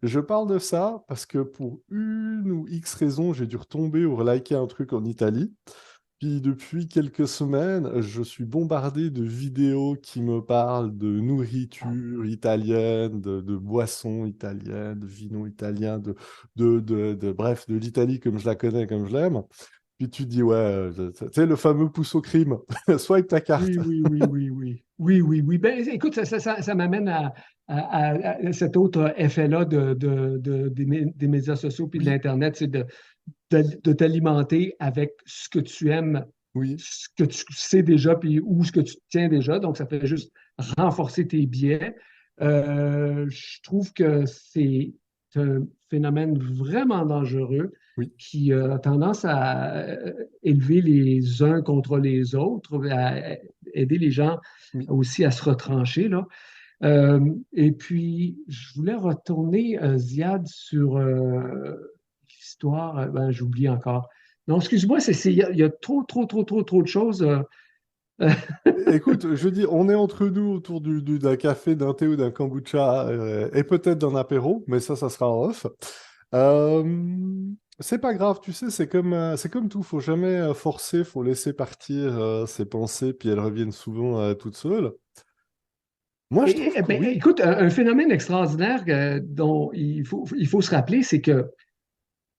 je parle de ça parce que pour une ou X raison, j'ai dû retomber ou reliker un truc en Italie. Puis depuis quelques semaines, je suis bombardé de vidéos qui me parlent de nourriture italienne, de boissons italiennes, de vino italien, bref, de l'Italie comme je la connais, comme je l'aime. Puis tu te dis, ouais, tu sais, le fameux pouce au crime, swipe ta carte. Oui, oui, oui, oui, oui. Oui, oui, oui. Ben, écoute, ça m'amène à cet autre effet-là des médias sociaux puis de Oui, l'Internet, c'est de t'alimenter avec ce que tu aimes, oui, ce que tu sais déjà, puis où ce que tu tiens déjà. Donc, ça fait juste renforcer tes biais. Je trouve que c'est un phénomène vraiment dangereux oui, qui a tendance à élever les uns contre les autres, à aider les gens oui. aussi à se retrancher, là. Et puis, je voulais retourner, Ziad, sur l'histoire. Ben, j'oublie encore. Non, excuse-moi, il y a trop, trop, trop, trop, trop de choses. Euh, Écoute, je dis, on est entre nous autour d'un café, d'un thé ou d'un kombucha, et peut-être d'un apéro, mais ça sera en off. C'est pas grave, tu sais, c'est comme tout, faut jamais forcer, faut laisser partir ses pensées, puis elles reviennent souvent toutes seules. Moi, je trouve que ben, oui, écoute, un phénomène extraordinaire dont il faut se rappeler, c'est que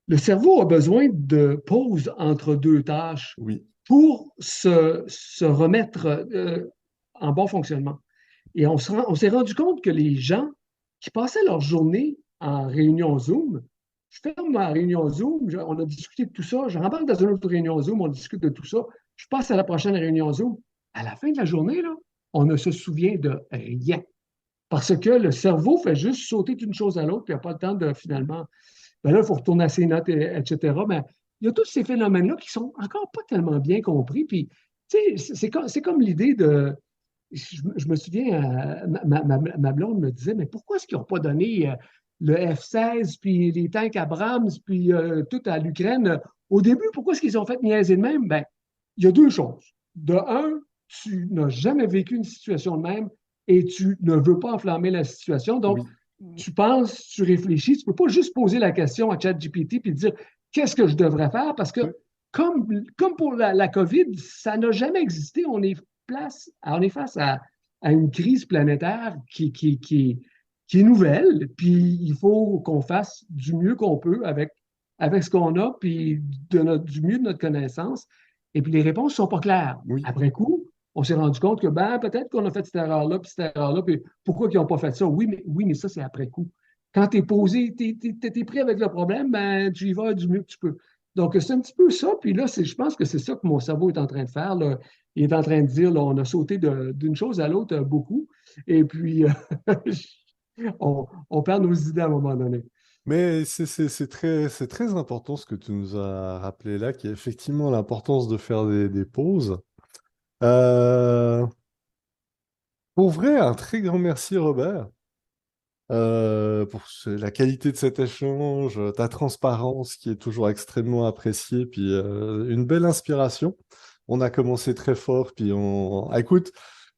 le cerveau a besoin de pauses entre deux tâches oui, pour se remettre en bon fonctionnement. Et on s'est rendu compte que les gens qui passaient leur journée en réunion Zoom, je ferme ma réunion Zoom, on a discuté de tout ça, je rembarque dans une autre réunion Zoom, on discute de tout ça, je passe à la prochaine réunion Zoom. À la fin de la journée, là, on ne se souvient de rien. Parce que le cerveau fait juste sauter d'une chose à l'autre, puis il n'y a pas le temps de finalement. Ben là, il faut retourner à ses notes, etc. Mais il y a tous ces phénomènes-là qui sont encore pas tellement bien compris. Puis, tu sais, c'est comme l'idée de. Je me souviens, ma blonde me disait, mais pourquoi est-ce qu'ils n'ont pas donné le F-16, puis les tanks Abrams, puis tout à l'Ukraine au début? Pourquoi est-ce qu'ils ont fait niaiser de même? Ben, il y a deux choses. De un, tu n'as jamais vécu une situation de même et tu ne veux pas enflammer la situation. Donc, Oui. tu penses, tu réfléchis. Tu ne peux pas juste poser la question à ChatGPT puis dire qu'est-ce que je devrais faire parce que, Ouais. comme pour la COVID, ça n'a jamais existé. On est face à une crise planétaire qui est nouvelle, puis il faut qu'on fasse du mieux qu'on peut avec ce qu'on a, puis du mieux de notre connaissance. Et puis les réponses ne sont pas claires. Oui. Après coup, on s'est rendu compte que ben, peut-être qu'on a fait cette erreur-là, puis cette erreur-là, puis pourquoi ils n'ont pas fait ça? Oui, mais ça, c'est après coup. Quand tu es posé, tu es pris avec le problème, ben, tu y vas du mieux que tu peux. Donc, c'est un petit peu ça. Puis là, je pense que c'est ça que mon cerveau est en train de faire. Là. Il est en train de dire, là, on a sauté d'une chose à l'autre beaucoup. Et puis, on perd nos idées à un moment donné. Mais c'est très important ce que tu nous as rappelé là, qui est effectivement l'importance de faire des pauses. Euh, pour vrai, un très grand merci, Robert, pour la qualité de cet échange, ta transparence qui est toujours extrêmement appréciée, puis une belle inspiration. On a commencé très fort, puis écoute,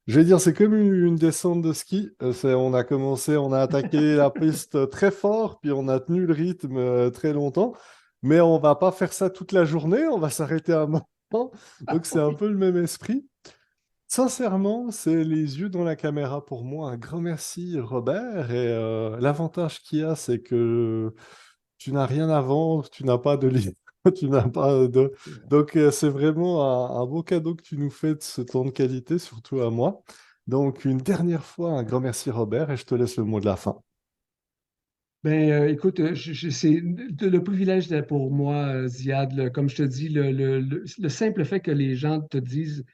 je vais dire, c'est comme une descente de ski. On a commencé, on a attaqué la piste très fort, puis on a tenu le rythme très longtemps. Mais on va pas faire ça toute la journée, on va s'arrêter à un moment. Donc c'est un peu le même esprit. Sincèrement, c'est les yeux dans la caméra pour moi. Un grand merci, Robert. Et l'avantage qu'il y a, c'est que tu n'as rien à vendre, tu n'as pas de livre, tu n'as pas de... Donc, c'est vraiment un beau cadeau que tu nous fais de ce temps de qualité, surtout à moi. Donc, une dernière fois, un grand merci, Robert, et je te laisse le mot de la fin. Ben, écoute, c'est le privilège pour moi, Ziad, comme je te dis, le simple fait que les gens te disent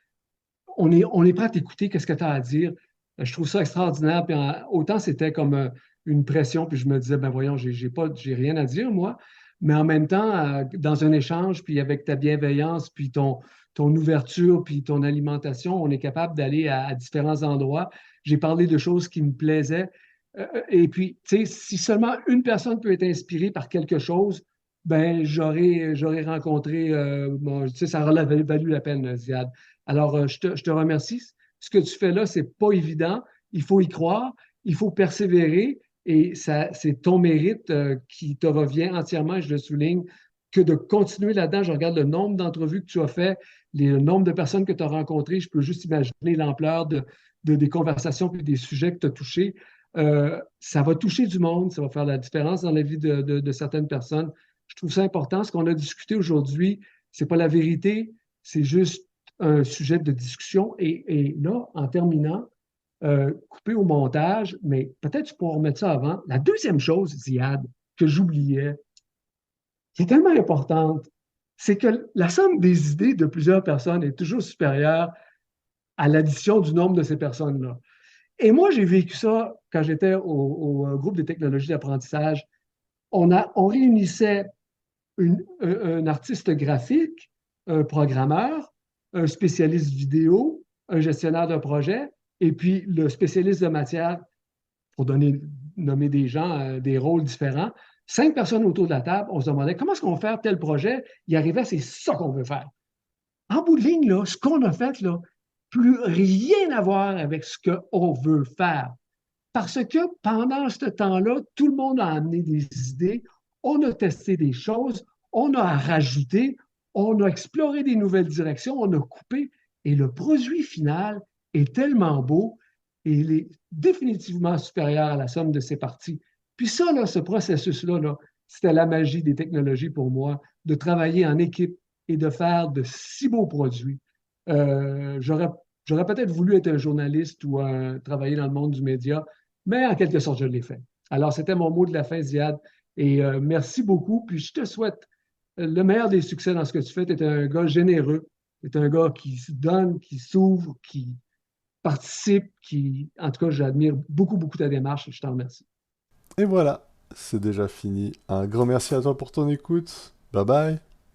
on est prêt à t'écouter, qu'est-ce que tu as à dire? Je trouve ça extraordinaire. Puis autant c'était comme une pression, puis je me disais, ben voyons, j'ai rien à dire, moi. Mais en même temps, dans un échange, puis avec ta bienveillance, puis ton ouverture, puis ton alimentation, on est capable d'aller à différents endroits. J'ai parlé de choses qui me plaisaient. Et puis, tu sais, si seulement une personne peut être inspirée par quelque chose, ben j'aurais rencontré, bon, tu sais, ça aurait valu la peine, Ziad. Alors, je te remercie. Ce que tu fais là, c'est pas évident. Il faut y croire, il faut persévérer et ça, c'est ton mérite qui te revient entièrement, je le souligne, que de continuer là-dedans. Je regarde le nombre d'entrevues que tu as fait, le nombre de personnes que tu as rencontrées. Je peux juste imaginer l'ampleur des conversations et des sujets que tu as touchés. Ça va toucher du monde, ça va faire la différence dans la vie de certaines personnes. Je trouve ça important. Ce qu'on a discuté aujourd'hui, c'est pas la vérité, c'est juste un sujet de discussion. Et là, en terminant, coupé au montage, mais peut-être tu pourras remettre ça avant. La deuxième chose, Ziad, que j'oubliais, qui est tellement importante, c'est que la somme des idées de plusieurs personnes est toujours supérieure à l'addition du nombre de ces personnes-là. Et moi, j'ai vécu ça quand j'étais au groupe des technologies d'apprentissage. On réunissait un artiste graphique, un programmeur, un spécialiste vidéo, un gestionnaire de projet, et puis le spécialiste de matière, pour nommer des gens, des rôles différents. 5 personnes autour de la table, on se demandait comment est-ce qu'on va faire tel projet. Il arrivait, c'est ça qu'on veut faire. En bout de ligne, là, ce qu'on a fait, là, plus rien à voir avec ce qu'on veut faire. Parce que pendant ce temps-là, tout le monde a amené des idées, on a testé des choses, on a rajouté, on a exploré des nouvelles directions, on a coupé, et le produit final est tellement beau et il est définitivement supérieur à la somme de ses parties. Puis ça, là, ce processus-là, là, c'était la magie des technologies pour moi, de travailler en équipe et de faire de si beaux produits. J'aurais peut-être voulu être un journaliste ou travailler dans le monde du média, mais en quelque sorte, je l'ai fait. Alors, c'était mon mot de la fin, Ziad. Et merci beaucoup. Puis je te souhaite le meilleur des succès dans ce que tu fais. Tu es un gars généreux. Tu es un gars qui se donne, qui s'ouvre, qui participe, qui, en tout cas, j'admire beaucoup, beaucoup ta démarche. Je t'en remercie. Et voilà, c'est déjà fini. Un grand merci à toi pour ton écoute. Bye bye.